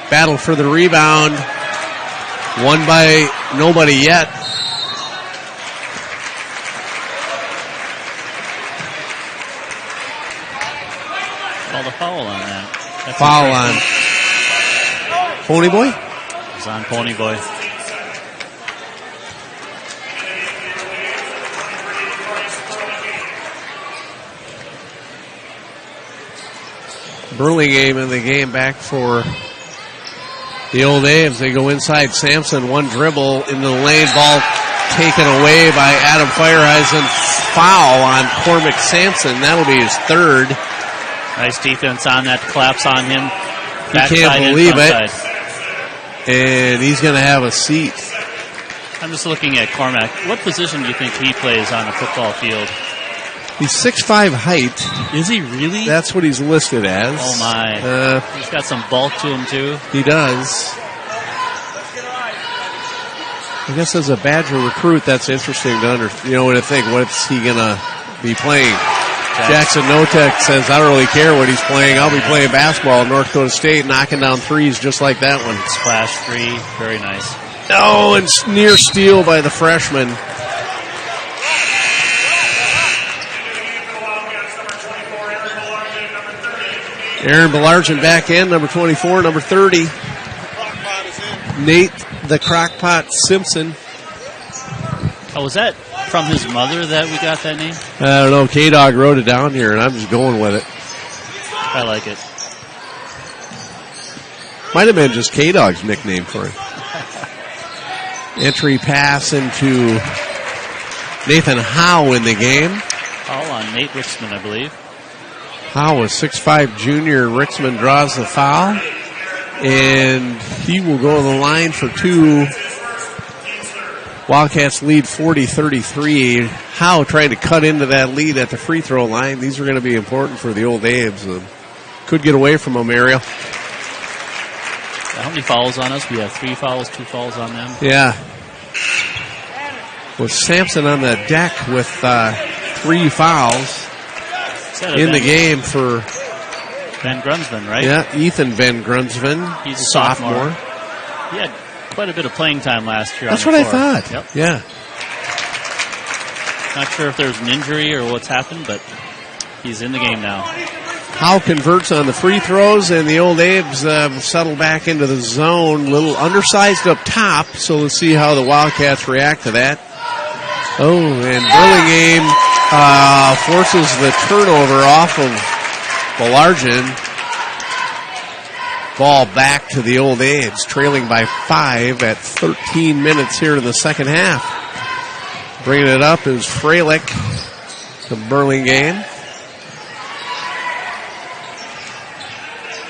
Battle for the rebound. Won by nobody yet. Called a foul on that. That's Foul on Pony Boy? It's on Pony Boy. Burlingame in the game back for the Old Aves. They go inside Sampson. One dribble in the lane. Ball taken away by Adam Fireeisen. Foul on Cormac Sampson. That'll be his third. Nice defense on that. Collapse on him. He can't believe it. And he's going to have a seat. I'm just looking at Cormac. What position do you think he plays on a football field? He's 6'5" height. Is he really? That's what he's listed as. Oh, my. He's got some bulk to him, too. He does. I guess as a Badger recruit, that's interesting to to think. What's he going to be playing? Jackson Notek says, I don't really care what he's playing. I'll be playing basketball at North Dakota State, knocking down threes just like that one. Splash three. Very nice. Oh, and near steal by the freshman. Aaron Belargin back in, number 24, number 30. Nate the Crockpot Simpson. Oh, was that from his mother that we got that name? I don't know. K-Dog wrote it down here, and I'm just going with it. I like it. Might have been just K-Dog's nickname for him. Entry pass into Nathan Howe in the game. All on Nate Rixman, I believe. Howe, a 6'5" junior. Rixman draws the foul, and he will go to the line for two. Wildcats lead 40-33. Howe trying to cut into that lead at the free throw line. These are going to be important for the Old Aves. Could get away from them, Ariel. How many fouls on us? We have 3 fouls, 2 fouls on them. Yeah. With Sampson on the deck with 3 fouls in the game for Van Grunsven, right? Yeah, Ethan Van Grunsven. He's a sophomore. He had quite a bit of playing time last year. That's on what the floor. I thought. Yep. Yeah. Not sure if there's an injury or what's happened, but he's in the game now. Howe converts on the free throws, and the Old Aves settle back into the zone. Little undersized up top, so let's see how the Wildcats react to that. Oh, and Burlingame forces the turnover off of Belargin. Ball back to the Old Aids, trailing by 5 at 13 minutes here in the second half. Bringing it up is Freilich to Burlingame.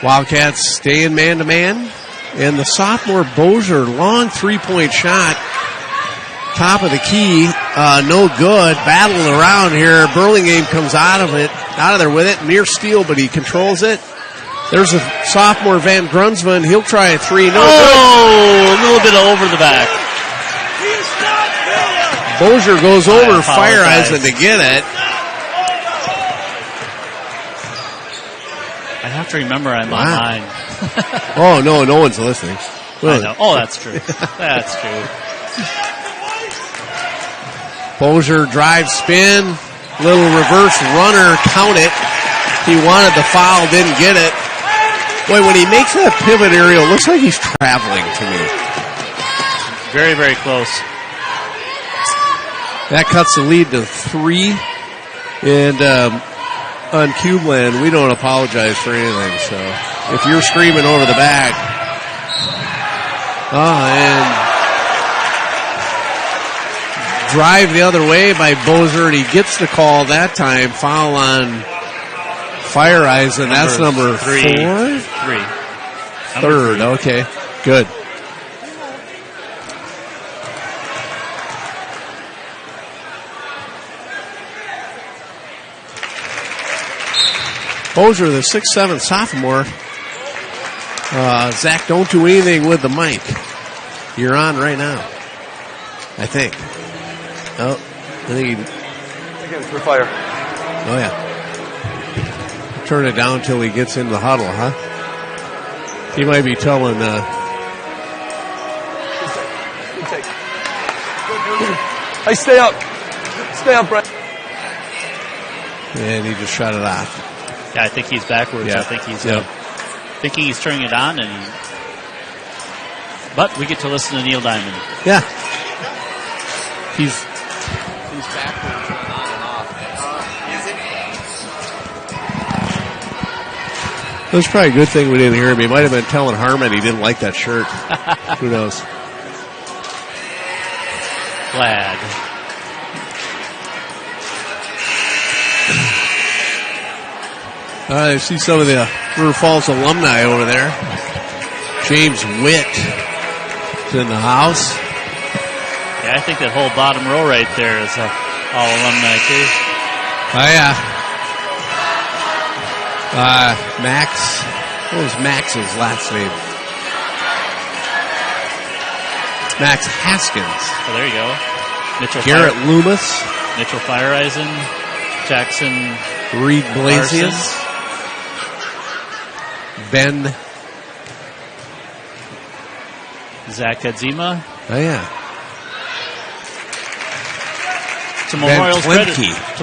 Wildcats staying man-to-man. And the sophomore Bozier, long three-point shot. Top of the key, no good. Battling around here. Burlingame comes out of there with it. Near steal, but he controls it. There's a sophomore Van Grunsman. He'll try a three. No good. A little bit over the back. Bozier goes over apologize. Fire Eisen to get it. I have to remember I'm online. Oh, no one's listening. I know. Oh, that's true. That's true. Bozier drive spin. Little reverse runner. Count it. He wanted the foul, didn't get it. Boy, when he makes that pivot aerial, it looks like he's traveling to me. Very, very close. That cuts the lead to 3. And on Cubeland, we don't apologize for anything. So if you're screaming over the back. And drive the other way by Bozier, and he gets the call that time. Foul on Fire Eisen. That's number 4? 3. Third, okay. Good. Bozier, the 6'7" sophomore. Zach, don't do anything with the mic. You're on right now, I think. Oh, I think he... Again, for Fire. Oh, yeah. Turn it down till he gets in the huddle, huh? He might be telling... Good take. Hey, stay up. Stay up, Brett. And he just shut it off. Yeah, I think he's backwards. Yeah. I think he's thinking he's turning it on, but we get to listen to Neil Diamond. Yeah. He's backwards on and off. It was probably a good thing we didn't hear him. He might have been telling Harmon he didn't like that shirt. Who knows? Glad. I see some of the River Falls alumni over there. James Witt is in the house. Yeah, I think that whole bottom row right there is all alumni too. Oh, yeah. Max. What was Max's last name? Max Haskins. Oh, there you go. Mitchell Garrett Loomis. Mitchell Fireeisen. Jackson Reed Blasius. Ben. Zach Adzima. Oh, yeah. To Ben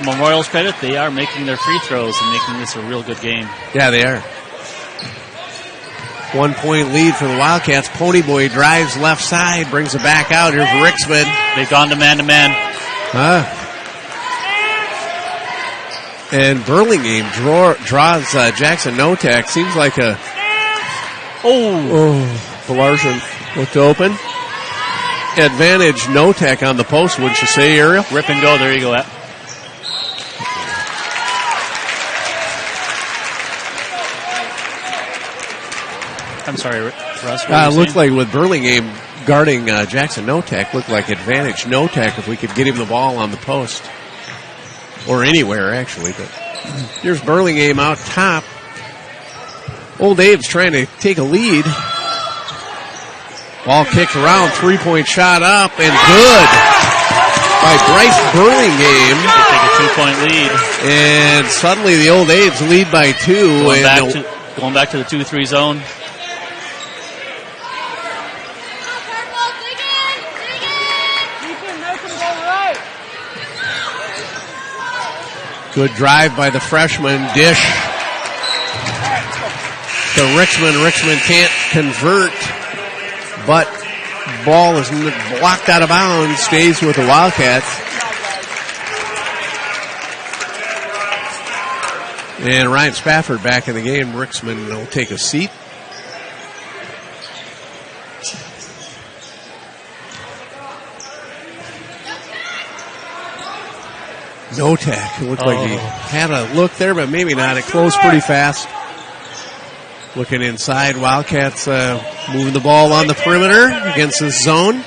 Memorial's credit, they are making their free throws and making this a real good game. Yeah, they are. 1 point lead for the Wildcats. Ponyboy drives left side, brings it back out. Here's Ricksman. They've gone to man-to-man. And Burlingame draws Jackson Notek. Seems like a... Belargin looked open. Advantage Notek on the post, wouldn't you say, Ariel? Rip and go. There you go. I'm sorry, Russ. It looked like with Burlingame guarding Jackson Notek, looked like advantage Notek if we could get him the ball on the post. Or anywhere, actually. But here's Burlingame out top. Old Abe's trying to take a lead. Ball kicked around, 3-point shot up, and good by Bryce Burlingame. They take a 2-point lead. And suddenly the Old Abe's lead by 2. Going back to the 2-3 zone. Good drive by the freshman. Dish to Richmond. Richmond can't convert, but ball is blocked out of bounds. Stays with the Wildcats. And Ryan Spafford back in the game. Ricksman will take a seat. Notek looked like he had a look there, but maybe not. It closed pretty fast. Looking inside, Wildcats moving the ball on the perimeter against the zone.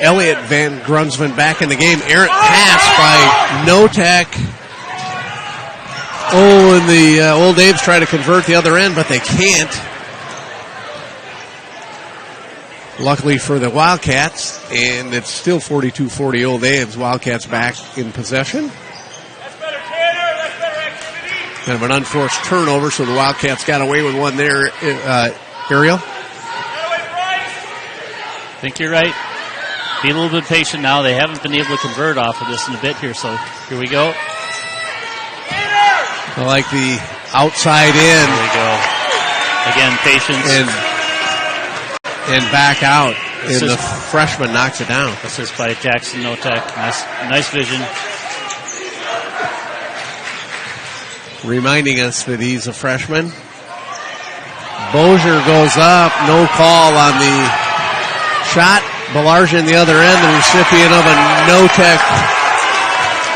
Elliot Van Grunsven back in the game. Errant pass by Notek. Oh, and the Old Aves try to convert the other end, but they can't. Luckily for the Wildcats, and it's still 42-40 Old Aves. Wildcats back in possession. Kind of an unforced turnover, so the Wildcats got away with one there, Ariel. I think you're right. Be a little bit patient now. They haven't been able to convert off of this in a bit here, so here we go. I like the outside in. There we go. Again, patience. And back out. And the freshman knocks it down. Assist by Jackson Notek. Nice vision. Reminding us that he's a freshman. Bozier goes up. No call on the shot. Belargin the other end, the recipient of a Notek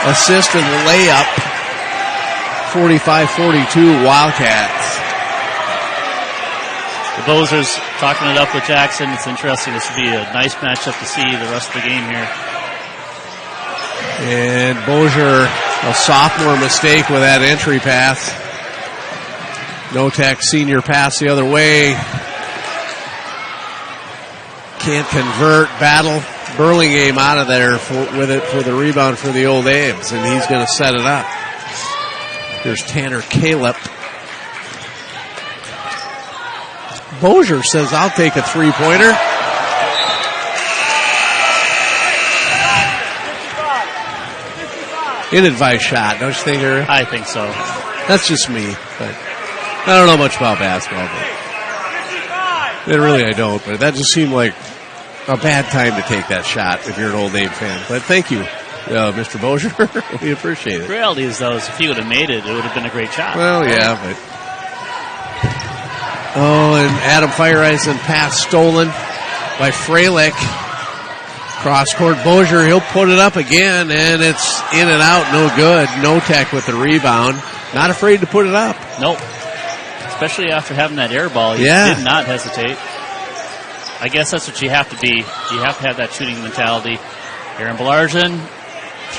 assist and layup. 45-42 Wildcats. The Boziers talking it up with Jackson. It's interesting. This will be a nice matchup to see the rest of the game here. And Bozier, a sophomore mistake with that entry pass. Notek senior pass the other way. Can't convert. Battle Burlingame out of there with it for the rebound for the Old Aves, and he's going to set it up. Here's Tanner Caleb. Bozier says, I'll take a three-pointer. In-advice shot, don't you think, Eric? I think so. That's just me, but I don't know much about basketball. But really, I don't. But that just seemed like a bad time to take that shot if you're an Old Abe fan. But thank you, Mr. Bozier. We appreciate it. The reality is, though, is if he would have made it, it would have been a great shot. Well, yeah, but... Oh, and Adam Fireisen pass stolen by Freilich. Cross-court Bozier, he'll put it up again, and it's in and out, no good. Notek with the rebound. Not afraid to put it up. Nope. Especially after having that air ball, he did not hesitate. I guess that's what you have to be. You have to have that shooting mentality. Aaron Belargin.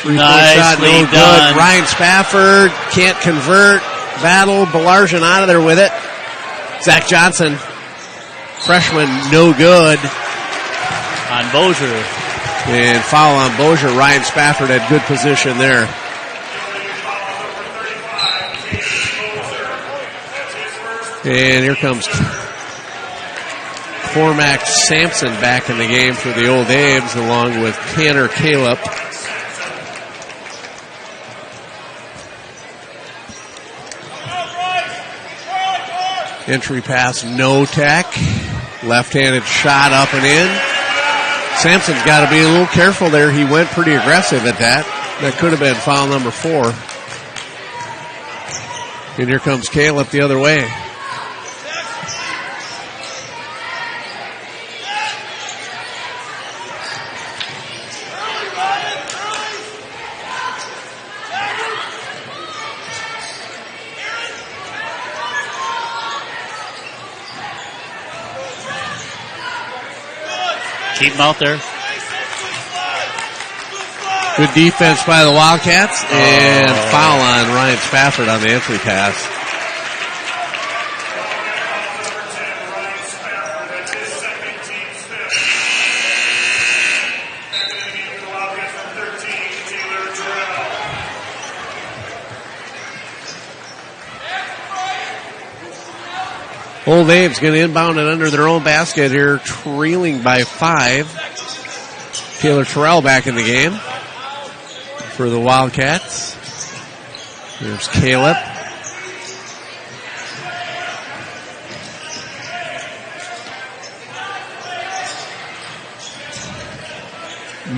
Three-point shot, no good. Ryan Spafford can't convert. Battle, Belargin out of there with it. Zach Johnson, freshman, no good. On Bozier. And foul on Bozier. Ryan Spafford had good position there. And here comes Cormac Sampson back in the game for the Old Aves, along with Tanner Caleb. Entry pass, Notek. Left-handed shot up and in. Sampson's got to be a little careful there. He went pretty aggressive at that. That could have been foul number 4. And here comes Caleb the other way. Keep him out there. Good defense by the Wildcats, and foul on Ryan Spafford on the entry pass. Old Abe's going to inbound it under their own basket here, trailing by 5. Taylor Terrell back in the game for the Wildcats. There's Caleb.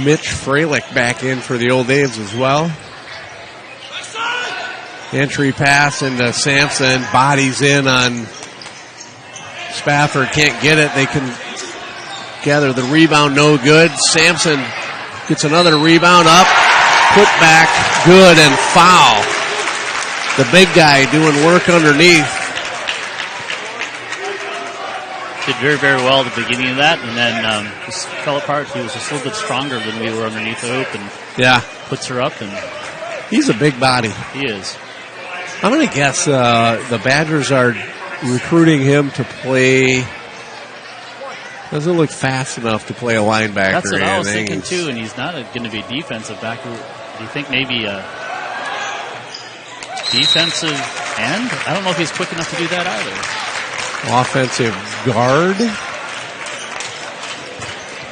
Mitch Freilich back in for the Old Aves as well. Entry pass into Sampson. Bodies in on Spafford. Can't get it. They can gather the rebound. No good. Sampson gets another rebound up. Put back. Good and foul. The big guy doing work underneath. Did very, very well at the beginning of that, and then just fell apart. He was just a little bit stronger than we were underneath the hoop, and yeah, puts her up. And he's a big body. He is. I'm going to guess the Badgers are recruiting him to play. Doesn't look fast enough to play a linebacker. That's what I was thinking too, and he's not going to be a defensive back. Do you think maybe a defensive end? I don't know if he's quick enough to do that either. Offensive guard.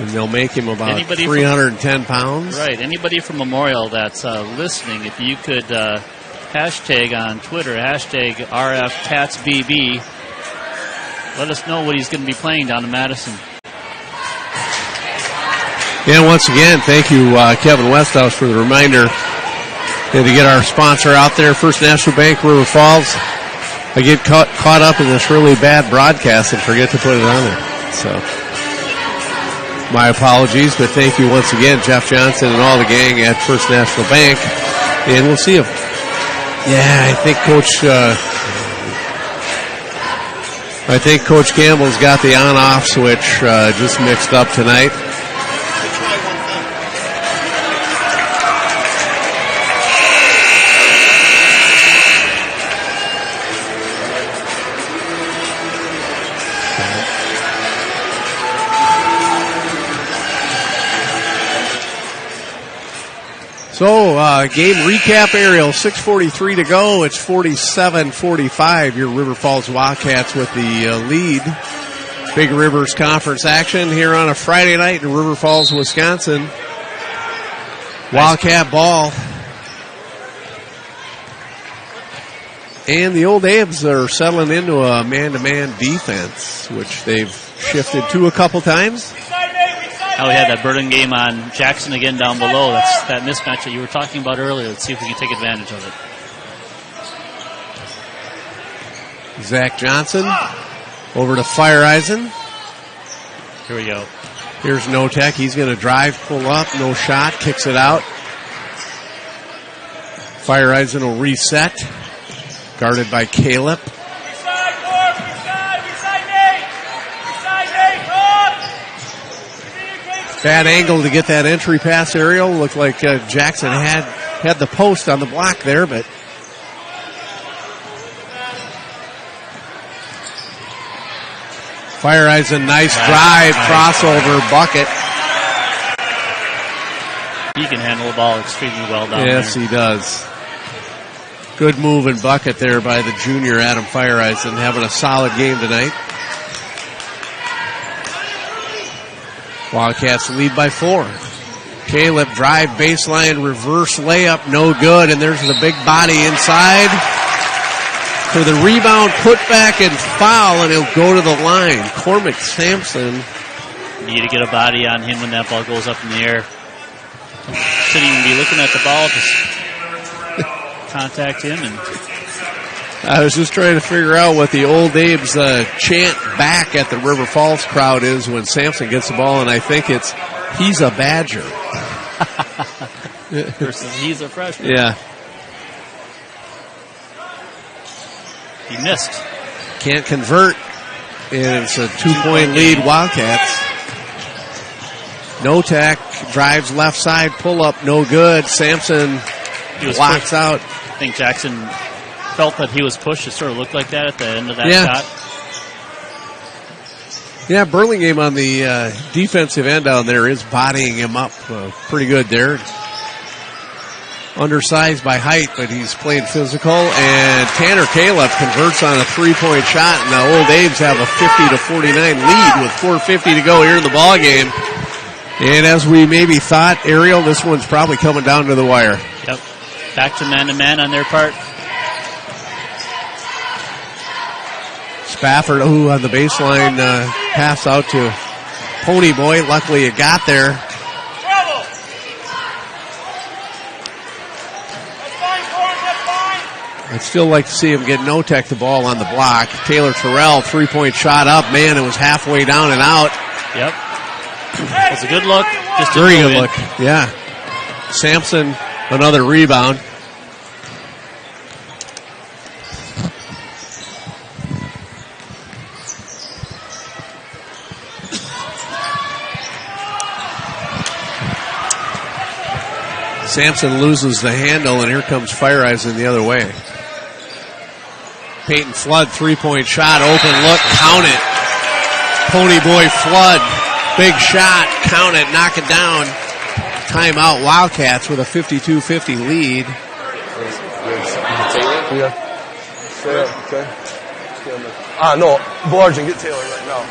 And they'll make him about 310 pounds. Right. Anybody from Memorial that's listening, if you could hashtag on Twitter, hashtag RFTatsBB, let us know what he's going to be playing down in Madison. And once again, thank you, Kevin Westhouse, for the reminder and to get our sponsor out there, First National Bank, River Falls. I get caught up in this really bad broadcast and forget to put it on there. So, my apologies, but thank you once again, Jeff Johnson and all the gang at First National Bank. And we'll see you. Yeah, I think Coach Campbell's got the on-off switch just mixed up tonight. So, game recap, Ariel, 6:43 to go. It's 47-45. Your River Falls Wildcats with the lead. Big Rivers Conference action here on a Friday night in River Falls, Wisconsin. Wildcat ball. And the Old Abes are settling into a man-to-man defense, which they've shifted to a couple times. Now we had that Burden game on Jackson again down below. That's that mismatch that you were talking about earlier. Let's see if we can take advantage of it. Zach Johnson over to Fireeisen. Here we go. Here's Notek. He's going to drive, pull up, no shot, kicks it out. Fireeisen will reset. Guarded by Caleb. Bad angle to get that entry pass, Ariel. Looked like Jackson had the post on the block there, but Fireeisen, nice drive, crossover, bucket. He can handle the ball extremely well down there. Yes, he does. Good move and bucket there by the junior Adam Fireeisen, having a solid game tonight. Wildcats lead by 4. Caleb drive, baseline, reverse layup, no good. And there's the big body inside for the rebound, put back and foul, and he'll go to the line. Cormac Sampson. Need to get a body on him when that ball goes up in the air. Shouldn't even be looking at the ball, just contact him. And I was just trying to figure out what the Old Abes chant back at the River Falls crowd is when Sampson gets the ball, and I think it's, he's a Badger. Versus he's a freshman. Yeah. He missed. Can't convert, and it's a 2-point lead, Wildcats. Notek drives left side, pull up, no good. Sampson blocks out. I think Jackson felt that he was pushed. It sort of looked like that at the end of that shot. Yeah, Burlingame on the defensive end down there is bodying him up pretty good there. Undersized by height, but he's playing physical. And Tanner Caleb converts on a 3-point shot, and the Old Abes have a 50-49 lead with 4:50 to go here in the ball game. And as we maybe thought, Ariel, this one's probably coming down to the wire. Yep. Back to man on their part. Spafford, on the baseline, pass out to Pony Boy. Luckily it got there. Trouble. That's fine, Corin, that's fine. I'd still like to see him get Notek the ball on the block. Taylor Terrell, 3-point shot up. Man, it was halfway down and out. Yep. It's a good look. Just Very good look. Yeah. Sampson, another rebound. Sampson loses the handle, and here comes Fire Eisen the other way. Peyton Flood, 3-point shot, open look, count it. Ponyboy Flood, big shot, count it, knock it down. Timeout Wildcats with a 52-50 lead. Yeah. Okay. No, Belargent, get Taylor right now.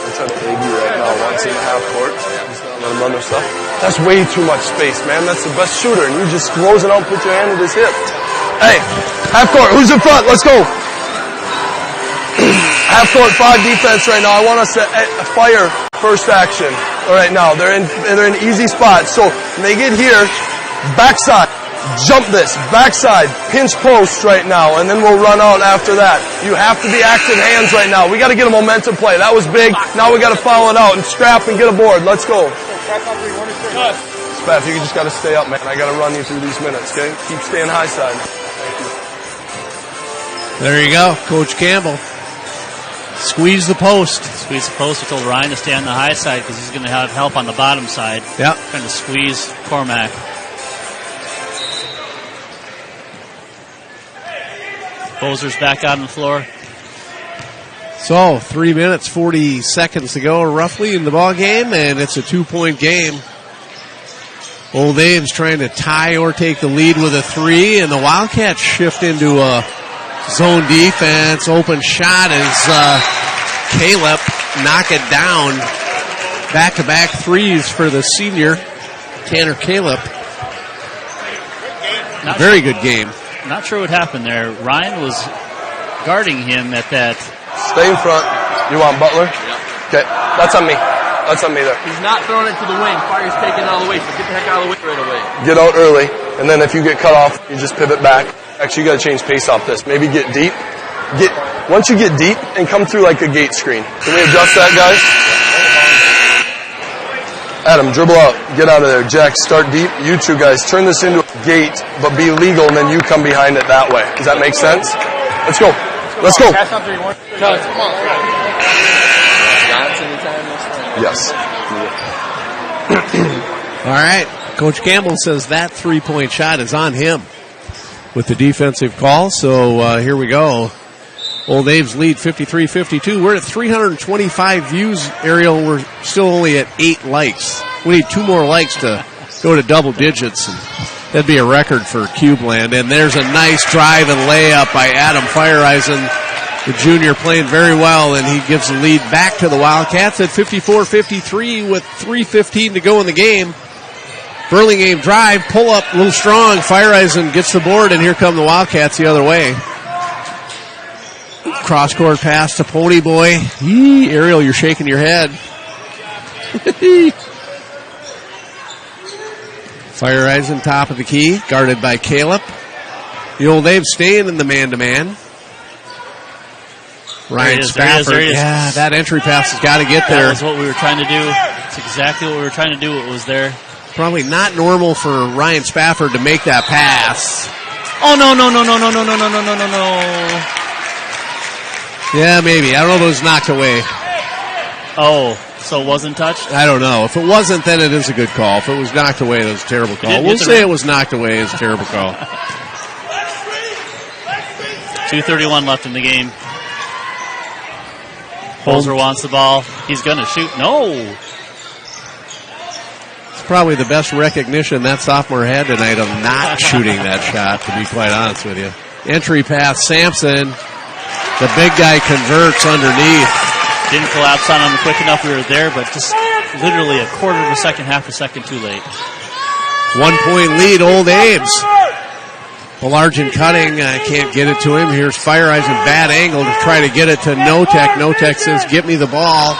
They're trying to egg you right now. Once in the half court. Just let him run their stuff. That's way too much space, man. That's the best shooter. And you just close it out and put your hand at his hip. Hey, half court. Who's in front? Let's go. Half court 5 defense right now. I want us to fire first action right now. They're in easy spots. So when they get here, backside. Jump this, backside, pinch post right now, and then we'll run out after that. You have to be active hands right now. We got to get a momentum play. That was big. Now we got to follow it out and scrap and get a board. Let's go. Spaff, you just got to stay up, man. I got to run you through these minutes, okay? Keep staying high side. Thank you. There you go, Coach Campbell. Squeeze the post. Squeeze the post. We told Ryan to stay on the high side because he's going to have help on the bottom side. Yep. Trying to squeeze Cormac. Bozer's back out on the floor. So, 3 minutes, 40 seconds to go roughly in the ball game, and it's a 2-point game. Old Abe's trying to tie or take the lead with a 3, and the Wildcats shift into a zone defense. Open shot as Caleb knock it down. Back-to-back threes for the senior, Tanner Caleb. Very good game. Not sure what happened there. Ryan was guarding him at that. Stay in front. You want Butler? Yeah. Okay, that's on me. That's on me there. He's not throwing it to the wing. Fire's taking it out of the way, so get the heck out of the way right away. Get out early, and then if you get cut off, you just pivot back. Actually, you got to change pace off this. Maybe get deep. Once you get deep and come through like a gate screen. Can we adjust that, guys? Adam, dribble out. Get out of there. Jack, start deep. You two guys, turn this into a gate, but be legal, and then you come behind it that way. Does that make sense? Let's go. Let's go. Yes. All right. Coach Campbell says that 3-point shot is on him with the defensive call. So here we go. Old Abe's lead 53-52. We're at 325 views, Ariel. We're still only at 8 likes. We need 2 more likes to go to double digits. And that'd be a record for Cubeland. And there's a nice drive and layup by Adam Fireeisen, the junior, playing very well, and he gives the lead back to the Wildcats at 54-53 with 3:15 to go in the game. Burlingame drive, pull up, a little strong. Fireeisen gets the board, and here come the Wildcats the other way. Cross-court pass to Ponyboy. Ariel, you're shaking your head. Fireeisen, top of the key, guarded by Caleb. The Old Abe staying in the man-to-man. Ryan Spafford. Yeah, that entry pass has got to get there. That's what we were trying to do. It's exactly what we were trying to do. It was there. Probably not normal for Ryan Spafford to make that pass. Oh, no. Yeah, maybe. I don't know if it was knocked away. Oh, so it wasn't touched? I don't know. If it wasn't, then it is a good call. If it was knocked away, it was a terrible call. We'll say it was knocked away. It's a terrible call. 2:31 left in the game. Holzer wants the ball. He's going to shoot. No. It's probably the best recognition that sophomore had tonight of not shooting that shot, to be quite honest with you. Entry pass, Sampson. The big guy converts underneath. Didn't collapse on him quick enough. We were there, but just literally a quarter of a second, half a second too late. 1-point lead, Old Abe's. Belargent cutting, can't get it to him. Here's Fireeisen, bad angle to try to get it to Notek. Notek says, get me the ball.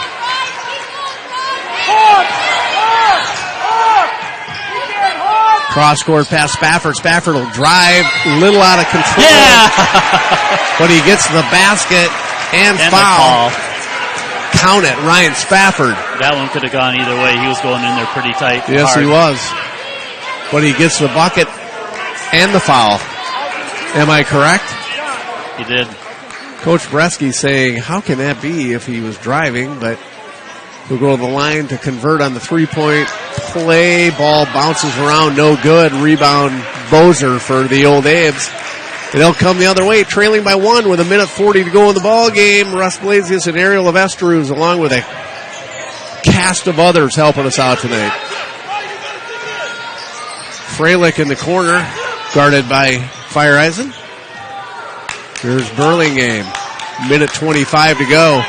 Cross court pass Spafford. Spafford will drive, little out of control. Yeah! But he gets the basket and foul. Count it, Ryan Spafford. That one could have gone either way. He was going in there pretty tight. Yes, hard. he was. But he gets the bucket and the foul. Am I correct? He did. Coach Bresky saying, how can that be if he was driving? But he'll go to the line to convert on the three-point play. Ball bounces around, no good. Rebound, Bozer for the Old Abes. And they'll come the other way, trailing by 1 with 1:40 to go in the ball game. Russ Blasius and Ariel of Esterus, along with a cast of others, helping us out tonight. Freilich in the corner, guarded by Fireeisen. Here's Burlingame. 1:25 to go.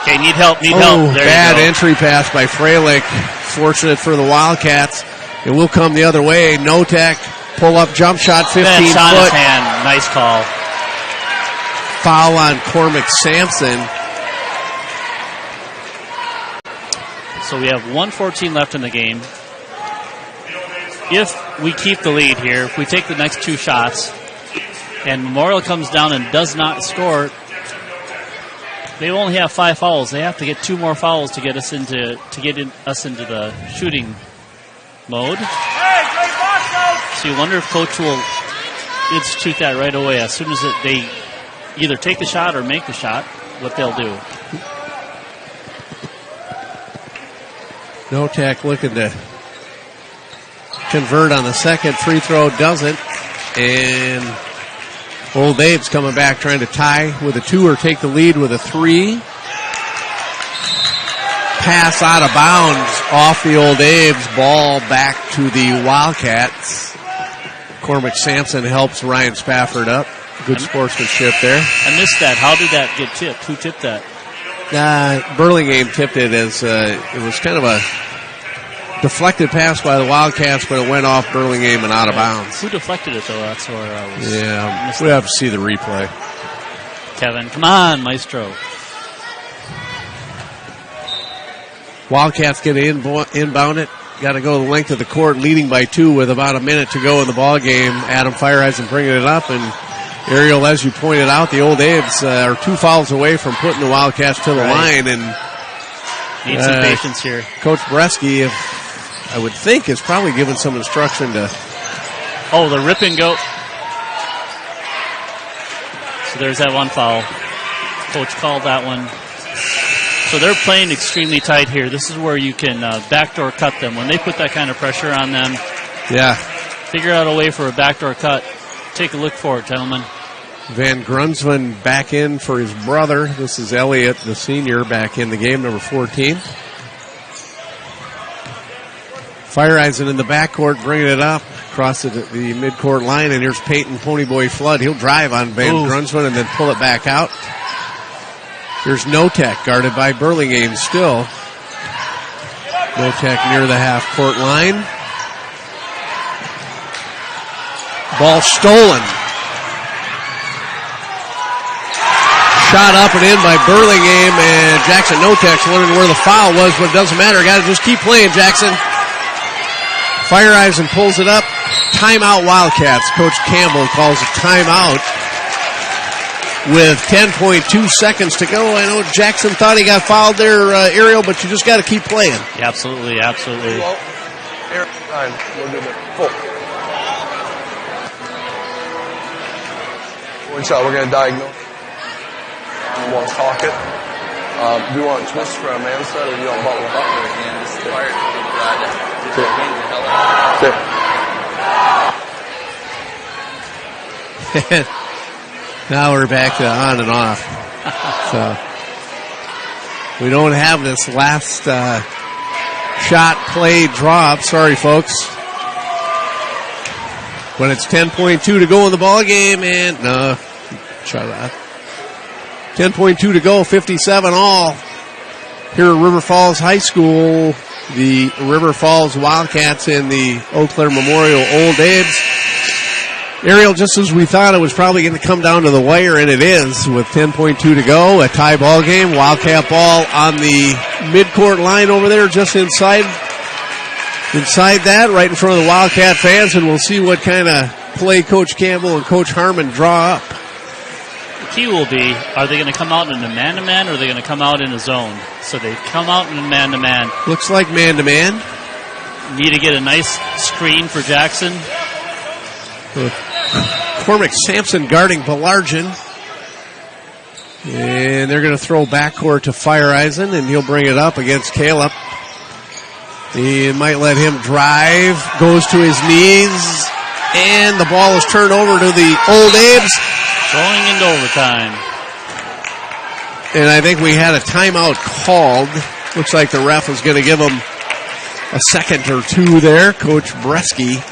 Okay, need help. There bad you go. entry pass by Freilich. Fortunate for the Wildcats. It will come the other way. Notek, pull-up jump shot, 15 That's on his foot. hand. Nice call. Foul on Cormac Sampson. So we have 1:14 left in the game. If we keep the lead here, if we take the next 2 shots, and Memorial comes down and does not score, they only have 5 fouls. They have to get 2 more fouls to get us into the shooting mode. So you wonder if Coach will institute that right away as soon as they either take the shot or make the shot. What they'll do. Notek looking to convert on the second free throw, doesn't. And Old Abes coming back trying to tie with a 2 or take the lead with a 3. Pass out of bounds off the Old Abes. Ball back to the Wildcats. Cormac Sampson helps Ryan Spafford up. Good sportsmanship there. I missed that. How did that get tipped? Who tipped that? Burlingame tipped it as it was kind of a deflected pass by the Wildcats, but it went off Burlingame and out of bounds. Who deflected it, though? That's where I was. Yeah, we have to see the replay. Kevin, come on, Maestro. Wildcats get inbound it. Got to go the length of the court, leading by 2 with about a minute to go in the ball game. Adam Fireeisen bringing it up, and Ariel, as you pointed out, the Old Abes are 2 fouls away from putting the Wildcats to the line, and need some patience here. Coach Bresky, I would think, is probably given some instruction to. Oh, the rip and go. So there's that 1 foul. Coach called that one. So they're playing extremely tight here. This is where you can backdoor cut them. When they put that kind of pressure on them, Yeah. figure out a way for a backdoor cut. Take a look for it, gentlemen. Van Grunsven back in for his brother. This is Elliott, the senior, back in the game, number 14. Fireeisen in the backcourt, bringing it up across the midcourt line, and here's Peyton Ponyboy Flood. He'll drive on Van Grunsven and then pull it back out. Here's Notek, guarded by Burlingame still. Notek near the half-court line. Ball stolen. Shot up and in by Burlingame, and Jackson Notek's wondering where the foul was, but it doesn't matter. Got to just keep playing, Jackson. Fireeisen pulls it up. Timeout Wildcats. Coach Campbell calls a timeout with 10.2 seconds to go. I know Jackson thought he got fouled there, Ariel, but you just got to keep playing. Yeah, absolutely, absolutely. Well, Aaron, we'll do that. Full. One shot, we're going to diagnose. You want to talk it? Do you want a twist for a man set, or do you want Butler? Butler, and this is the fire. Now we're back to on and off. So we don't have this last shot, play, drop. Sorry, folks. When it's 10.2 to go in the ball game, and no, try that. 10.2 to go, 57 all. Here at River Falls High School, the River Falls Wildcats in the Eau Claire Memorial Old Abes. Ariel, just as we thought it was probably going to come down to the wire, and it is, with 10.2 to go, a tie ball game. Wildcat ball on the midcourt line over there, just inside inside that, right in front of the Wildcat fans, and we'll see what kind of play Coach Campbell and Coach Harmon draw up. The key will be, are they going to come out in a man-to-man or are they going to come out in a zone? So they come out in a man-to-man. Looks like man-to-man. Need to get a nice screen for Jackson. Cormac Sampson guarding Belargin. And they're going to throw backcourt to Fireisen, and he'll bring it up against Caleb. He might let him drive, goes to his knees, and the ball is turned over to the Old Abe's. Going into overtime. And I think we had a timeout called. Looks like the ref was going to give him a second or two there, Coach Bresky.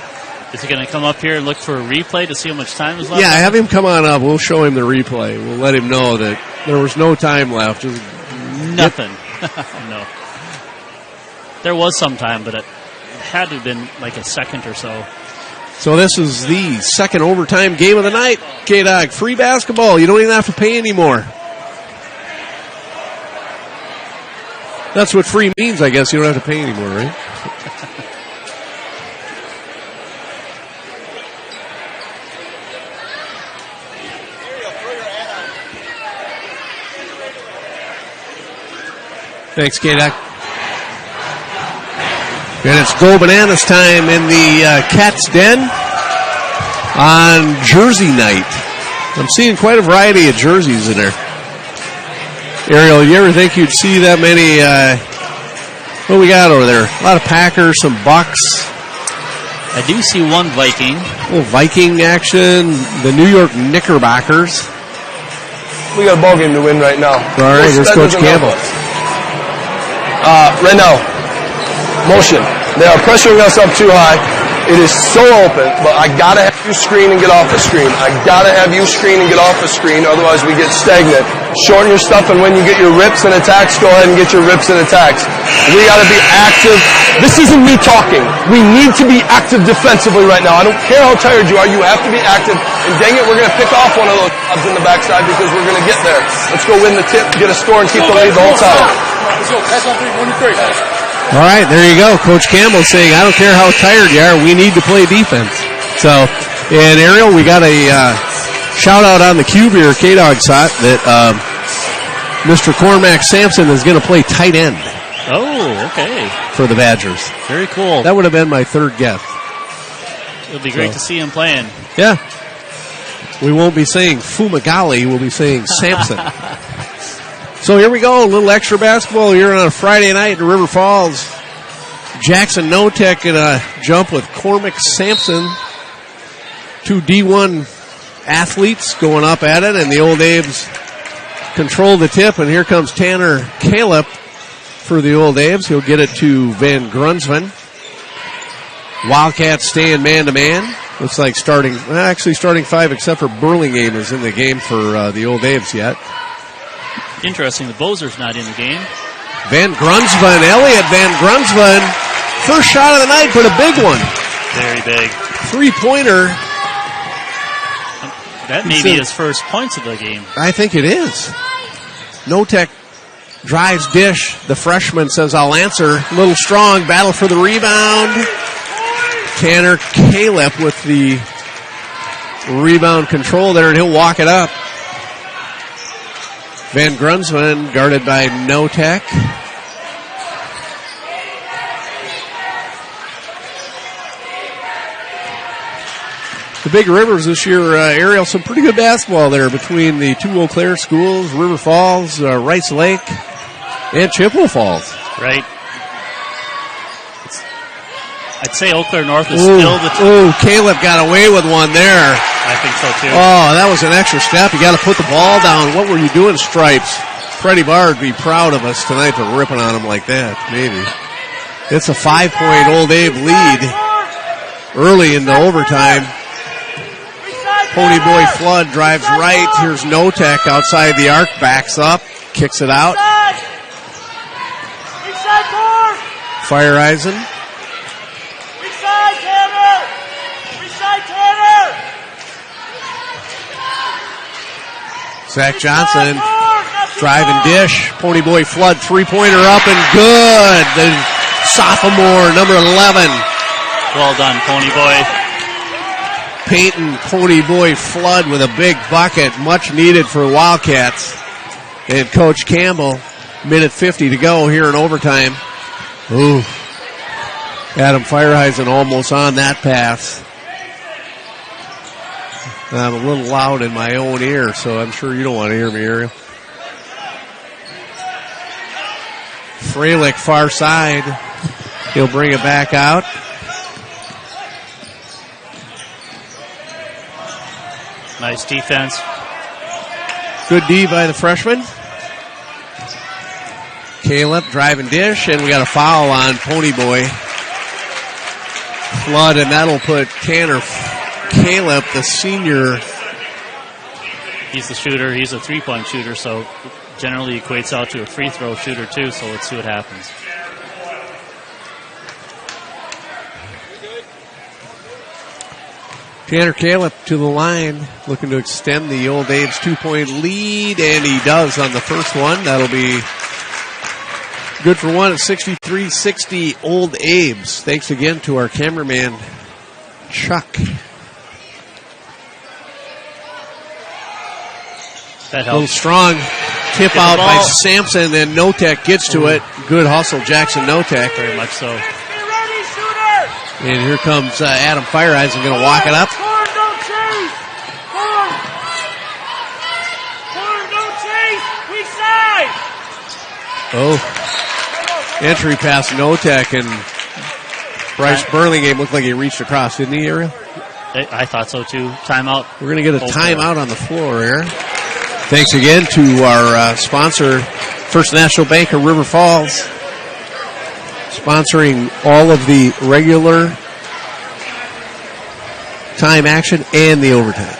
Is he going to come up here and look for a replay to see how much time is left? Yeah, have him come on up. We'll show him the replay. We'll let him know that there was no time left. Just nothing. No. There was some time, but it had to have been like a second or so. So this is the second overtime game of the night. K-Dog, free basketball. You don't even have to pay anymore. That's what free means, I guess. You don't have to pay anymore, right? Thanks, K-Dog. And it's Go Bananas time in the Cat's Den on Jersey night. I'm seeing quite a variety of jerseys in there. Ariel, you ever think you'd see that many? What we got over there? A lot of Packers, some Bucks. I do see one Viking. A little Viking action. The New York Knickerbockers. We got a ball game to win right now. All right, here's Coach Campbell. Right now, motion. They are pressuring us up too high. It is so open, but I gotta have you screen and get off the screen. I gotta have you screen and get off the screen, otherwise we get stagnant. Shorten your stuff, and when you get your rips and attacks, go ahead and get your rips and attacks. We gotta be active. This isn't me talking. We need to be active defensively right now. I don't care how tired you are, you have to be active. And dang it, we're gonna pick off one of those clubs in the backside because we're gonna get there. Let's go win the tip, get a score, and keep the lead the whole time. Let's go. Pass on 3, 1 to 3. All right, there you go. Coach Campbell saying, I don't care how tired you are, we need to play defense. So, and Ariel, we got a shout out on the cube here, K-Dog side, that Mr. Cormac Sampson is going to play tight end. Oh, okay. For the Badgers. Very cool. That would have been my third guess. It'll be great to see him playing. Yeah. We won't be saying Fumagalli, we'll be saying Sampson. So here we go, a little extra basketball here on a Friday night in River Falls. Jackson Notek in a jump with Cormac Sampson. Two D1 athletes going up at it, and the Old Abe's control the tip, and here comes Tanner Caleb for the Old Abe's. He'll get it to Van Grunsven. Wildcats staying man-to-man. Looks like starting 5, except for Burlingame is in the game for the Old Abe's yet. Interesting, the Bozer's not in the game. Van Grunsven, Elliot Van Grunsven, first shot of the night, but a big one. Very big. 3-pointer. That may be his first points of the game. I think it is. Notek drives dish. The freshman says, I'll answer. Little strong, battle for the rebound. Tanner Caleb with the rebound control there, and he'll walk it up. Van Grunsven guarded by Notek. The Big Rivers this year, Ariel, some pretty good basketball there between the two Eau Claire schools, River Falls, Rice Lake, and Chippewa Falls. Right. I'd say Eau Claire North is still the... Caleb got away with one there. I think so, too. Oh, that was an extra step. You got to put the ball down. What were you doing, Stripes? Freddie Barr would be proud of us tonight for ripping on him like that, maybe. It's a 5-point Old Abe lead early in the overtime. Ponyboy Flood drives right. Here's Notek outside the arc, backs up, kicks it out. Fireisen. Zach Johnson driving dish. Ponyboy Flood 3-pointer up and good. The sophomore, number 11. Well done, Pony Boy. Peyton Pony Boy Flood with a big bucket, much needed for Wildcats. And Coach Campbell, minute 50 to go here in overtime. Ooh. Adam Feierheisen almost on that pass. I'm a little loud in my own ear, so I'm sure you don't want to hear me, Ariel. Freilich far side. He'll bring it back out. Nice defense. Good D by the freshman. Caleb driving dish, and we got a foul on Pony Boy Flood, and that'll put Tanner Caleb, the senior. He's the shooter. He's a three-point shooter, so generally equates out to a free throw shooter too, so let's see what happens. Tanner Caleb to the line, looking to extend the Old Abe's 2-point lead, and he does on the first one. That'll be good for one at 63-60 Old Abe's. Thanks again to our cameraman, Chuck. That A little helps. strong tip Get the out by ball. Sampson, and Notek gets to it. Good hustle, Jackson Notek. Very much so. Be ready, shooter! And here comes Adam Feierheisen going to walk it up. Corn, don't chase! Corn! Corn, don't chase! Weak side! Oh, entry pass Notek, and Bryce Burlingame looked like he reached across, didn't he, Ariel? I thought so too. Timeout. We're going to get a Full timeout on the floor here. Thanks again to our sponsor, First National Bank of River Falls, sponsoring all of the regular time action and the overtime.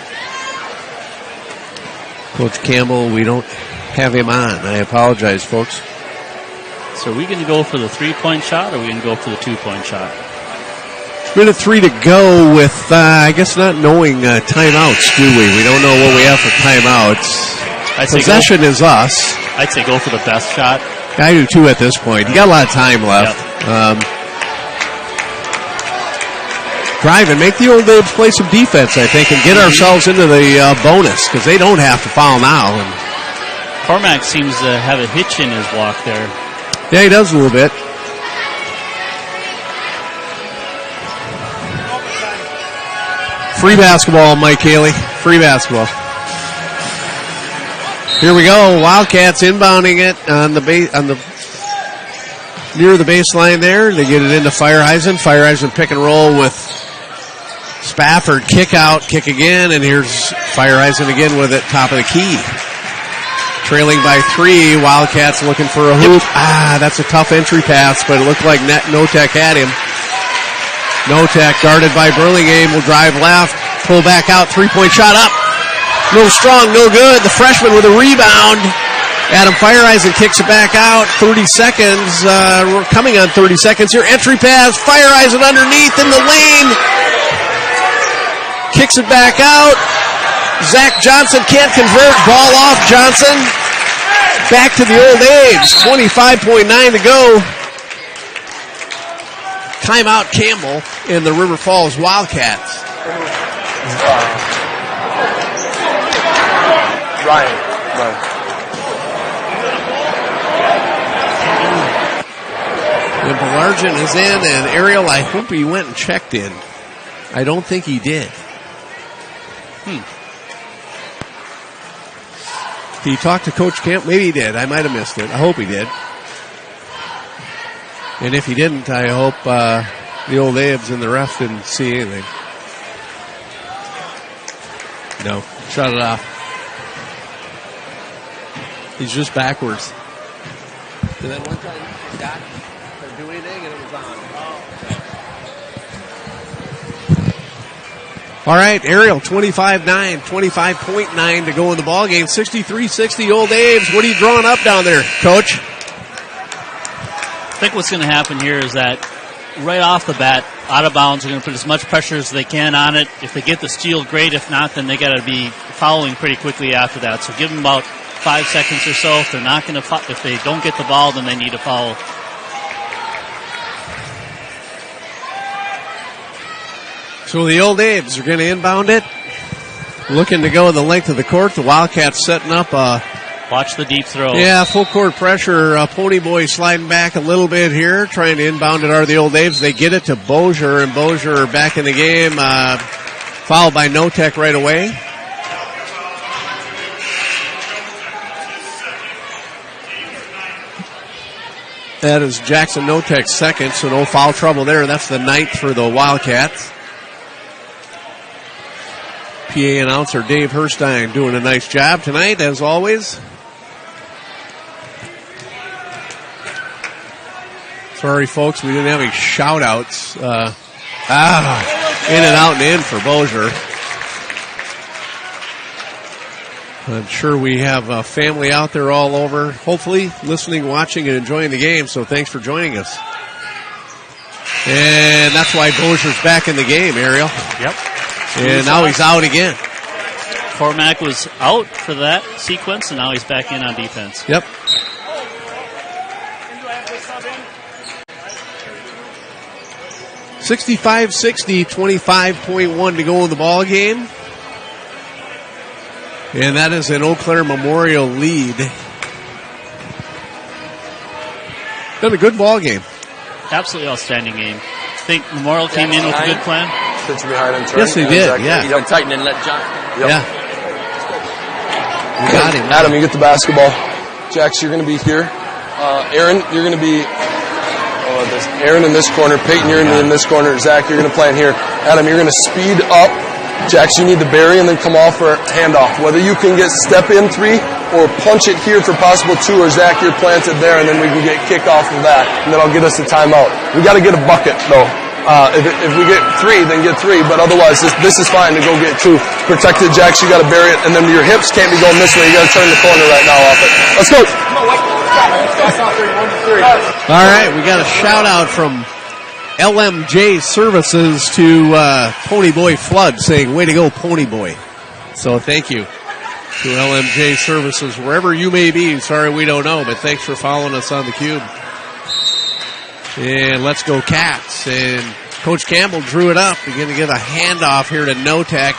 Coach Campbell, we don't have him on. I apologize, folks. So are we going to go for the 3-point shot, or are we going to go for the 2-point shot? Minute 3 to go with, I guess, not knowing timeouts, do we? We don't know what we have for timeouts. Possession is us. I'd say go for the best shot. I do too at this point. You got a lot of time left. Yep. Drive and make the Old Abe's play some defense, I think, and get ourselves into the bonus, because they don't have to foul now. And Cormac seems to have a hitch in his walk there. yeah, he does a little bit. Free basketball, Mike Haley. Free basketball. Here we go. Wildcats inbounding it on the near the baseline there. They get it into Feierheisen. Feierheisen pick and roll with Spafford. Kick out, kick again, and here's Feierheisen again with it, top of the key. Trailing by 3. Wildcats looking for a hoop. That's a tough entry pass, but it looked like Notek had him. Notek guarded by Burlingame, will drive left, pull back out, 3-point shot up. No strong, no good. The freshman with a rebound. Adam Feierheisen kicks it back out. 30 seconds. We're coming on 30 seconds here. Entry pass. Feierheisen underneath in the lane. Kicks it back out. Zach Johnson can't convert. Ball off Johnson. Back to the Old Abe's. 25.9 to go. Timeout Campbell in the River Falls Wildcats. Ryan. And Belargin is in, and Ariel, I hope he went and checked in. I don't think he did. Did he talk to Coach Camp? Maybe he did. I might have missed it. I hope he did. And if he didn't, I hope the Old Abe's and the ref didn't see anything. No. Shut it off. He's just backwards. Did that one time Scott do anything and it was on? All right, Ariel, 25.9 to go in the ball game. 63-60 Old Abe's. What are you drawing up down there, Coach? I think what's going to happen here is that right off the bat, out of bounds, they're going to put as much pressure as they can on it. If they get the steal, great. If not, then they got to be fouling pretty quickly after that. So give them about 5 seconds or so. If they're not going to, if they don't get the ball, then they need to foul. So the Old A's are going to inbound it. Looking to go the length of the court. The Wildcats setting up Watch the deep throw. yeah, full court pressure. Ponyboy sliding back a little bit here. Trying to inbound it are the Old A's. They get it to Bozier, and Bozier back in the game. Fouled by Notek right away. That is Jackson Notek's second, so no foul trouble there. That's the 9th for the Wildcats. PA announcer Dave Herstein doing a nice job tonight, as always. Sorry, folks, we didn't have any shout-outs. In and out and in for Bozier. I'm sure we have family out there all over, hopefully listening, watching, and enjoying the game, so thanks for joining us. And that's why Bozier's back in the game, Ariel. Yep. And now he's out again. Cormac was out for that sequence, and now he's back in on defense. Yep. (65-60), 25.1 to go in the ball game. And that is an Eau Claire Memorial lead. Been a good ball game. Absolutely outstanding game. I think Memorial came in with a good plan. Pitch behind and turn. Yes, they did. Exactly. Yeah. Yep. Tighten and let John. Yep. Yeah. You got him. Adam, you get the basketball. Jax, you're going to be here. Aaron, you're going to be Aaron in this corner. Peyton, you're in this corner. Zach, you're going to play in here. Adam, you're going to speed up. Jax, you need to bury and then come off for handoff. Whether you can get step in 3 or punch it here for possible 2, or Zach, you're planted there, and then we can get kickoff of that, and then I'll get us a timeout. We got to get a bucket, though. If we get 3, then get 3, but otherwise this is fine to go get 2. Protected, Jax, you got to bury it, and then your hips can't be going this way. You got to turn the corner right now off it. Let's go. All right, we got a shout out from LMJ Services to Ponyboy Flood saying, way to go, Ponyboy. So thank you to LMJ Services, wherever you may be. Sorry we don't know, but thanks for following us on the Cube. And let's go Cats. And Coach Campbell drew it up. He's going to get a handoff here to Notek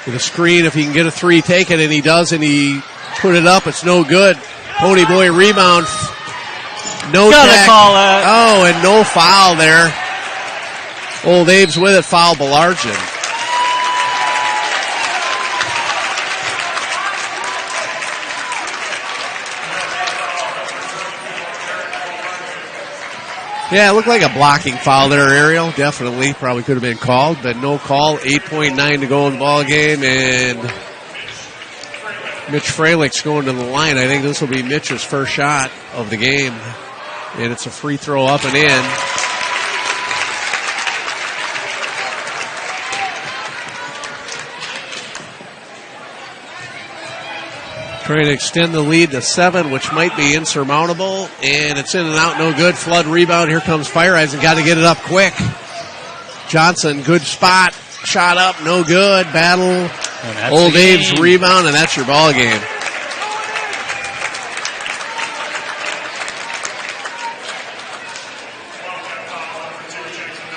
with a screen. If he can get a 3, take it, and he does, and he put it up. It's no good. Ponyboy rebound. Notek. Gotta call that. Oh, and no foul there. Old Abe's with it, foul Belargin. Yeah, it looked like a blocking foul there, Ariel. Definitely. Probably could have been called, but no call. 8.9 to go in the ball game, and Mitch Freilich going to the line. I think this will be Mitch's first shot of the game, and it's a free throw up and in. Trying to extend the lead to 7, which might be insurmountable. And it's in and out, no good. Flood rebound. Here comes Fireisen. Got to get it up quick. Johnson, good spot. Shot up, no good. Battle. Old Abe's rebound, and that's your ball game.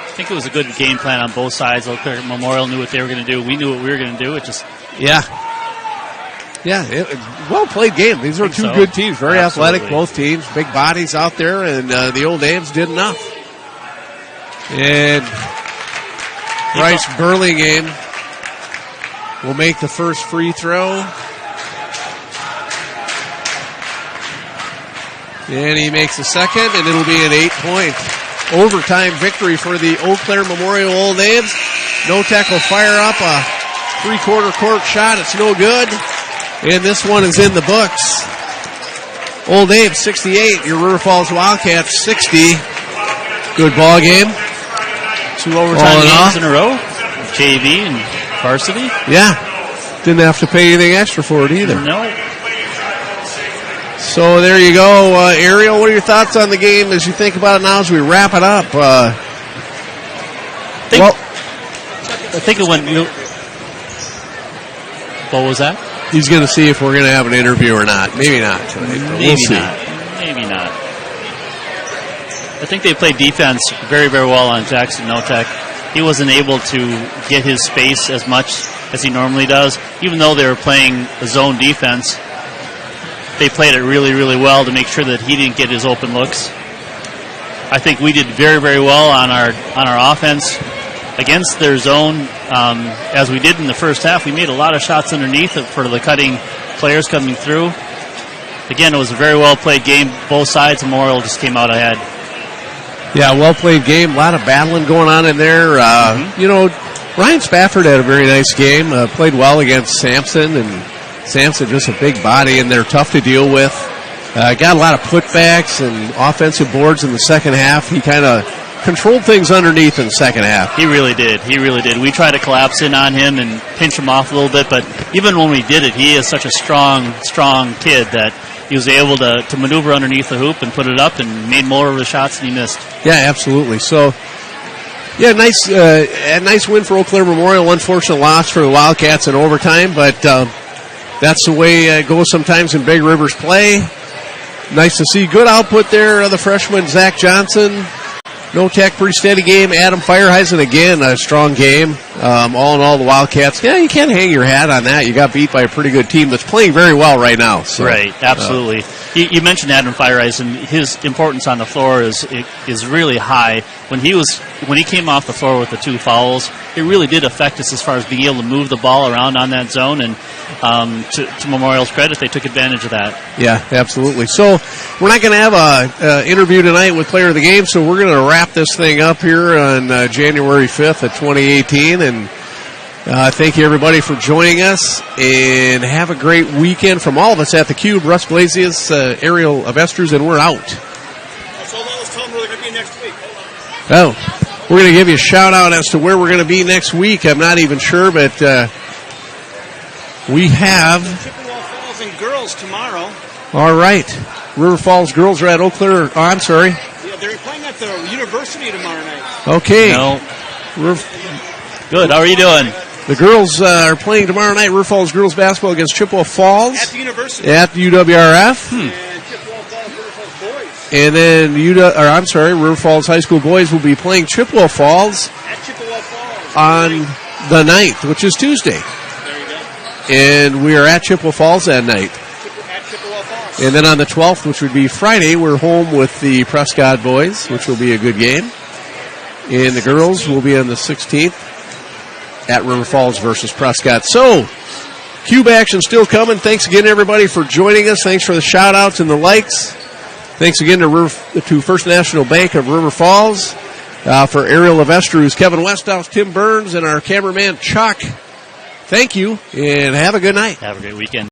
I think it was a good game plan on both sides. Eau Claire Memorial knew what they were going to do. We knew what we were going to do. It just... Yeah, well played game. These are two good teams. Very athletic, both teams. Big bodies out there, and the Old Ames did enough. And Bryce Burlingame will make the first free throw. And he makes the second, and it'll be an 8-point overtime victory for the Eau Claire Memorial Old Ames. Notek will fire up a three-quarter court shot. It's no good. And this one is in the books. Old Abe 68, your River Falls Wildcats 60. Good ball game. 2 overtime games in a row. JV and varsity. Yeah. Didn't have to pay anything extra for it either. No. So there you go. Ariel, what are your thoughts on the game as you think about it now as we wrap it up? I think it went... What was that? He's going to see if we're going to have an interview or not. Maybe not tonight. We'll see. Maybe not. I think they played defense very, very well on Jackson Notek. he wasn't able to get his space as much as he normally does. Even though they were playing a zone defense, they played it really, really well to make sure that he didn't get his open looks. I think we did very, very well on our offense against their zone, as we did in the first half. We made a lot of shots underneath for the cutting players coming through. Again, it was a very well played game. Both sides. Memorial just came out ahead. Yeah, well played game. A lot of battling going on in there. You know, Ryan Spafford had a very nice game. Played well against Sampson, and Sampson just a big body, and they're tough to deal with. Got a lot of putbacks and offensive boards in the second half. He kind of controlled things underneath in the second half. He really did. He really did. We tried to collapse in on him and pinch him off a little bit, but even when we did it, he is such a strong kid that he was able to maneuver underneath the hoop and put it up and made more of the shots than he missed. Yeah, absolutely. So, yeah, nice a nice win for Eau Claire Memorial. Unfortunate loss for the Wildcats in overtime, but that's the way it goes sometimes in Big Rivers play. Nice to see good output there. The freshman, Zach Johnson. No Tech, pretty steady game. Adam Fireheisen, again, a strong game. All in all, the Wildcats, yeah, you can't hang your hat on that. You got beat by a pretty good team that's playing very well right now. So, right, absolutely. You mentioned Adam Fireheisen. His importance on the floor is really high. When he came off the floor with the 2 fouls, it really did affect us as far as being able to move the ball around on that zone. And to Memorial's credit, they took advantage of that. Yeah, absolutely. So we're not going to have a interview tonight with Player of the Game, so we're going to wrap this thing up here on January 5th of 2018. And thank you, everybody, for joining us, and have a great weekend from all of us at the Cube. Russ Blasius, Ariel Avestros, and we're out. So let's tell them where they're going to be next week. Oh, we're going to give you a shout-out as to where we're going to be next week. I'm not even sure, but we have... Chippewa Falls and girls tomorrow. All right. River Falls girls are at Eau Claire. Oh, I'm sorry. Yeah, they're playing at the university tomorrow night. Okay. No. Good. How are you doing? The girls are playing tomorrow night, River Falls girls basketball against Chippewa Falls. At the university. At the UWRF. And Chippewa Falls, River Falls boys. And then River Falls High School boys will be playing Chippewa Falls At Chippewa Falls. on the 9th, which is Tuesday. There you go. And we are at Chippewa Falls that night. At Chippewa Falls. And then on the 12th, which would be Friday, we're home with the Prescott boys, which will be a good game. And the girls will be on the 16th at River Falls versus Prescott. So, Cube action still coming. Thanks again, everybody, for joining us. Thanks for the shout-outs and the likes. Thanks again to First National Bank of River Falls. For Ariel Avestros, Kevin Westhouse, Tim Burns, and our cameraman, Chuck. Thank you, and have a good night. Have a great weekend.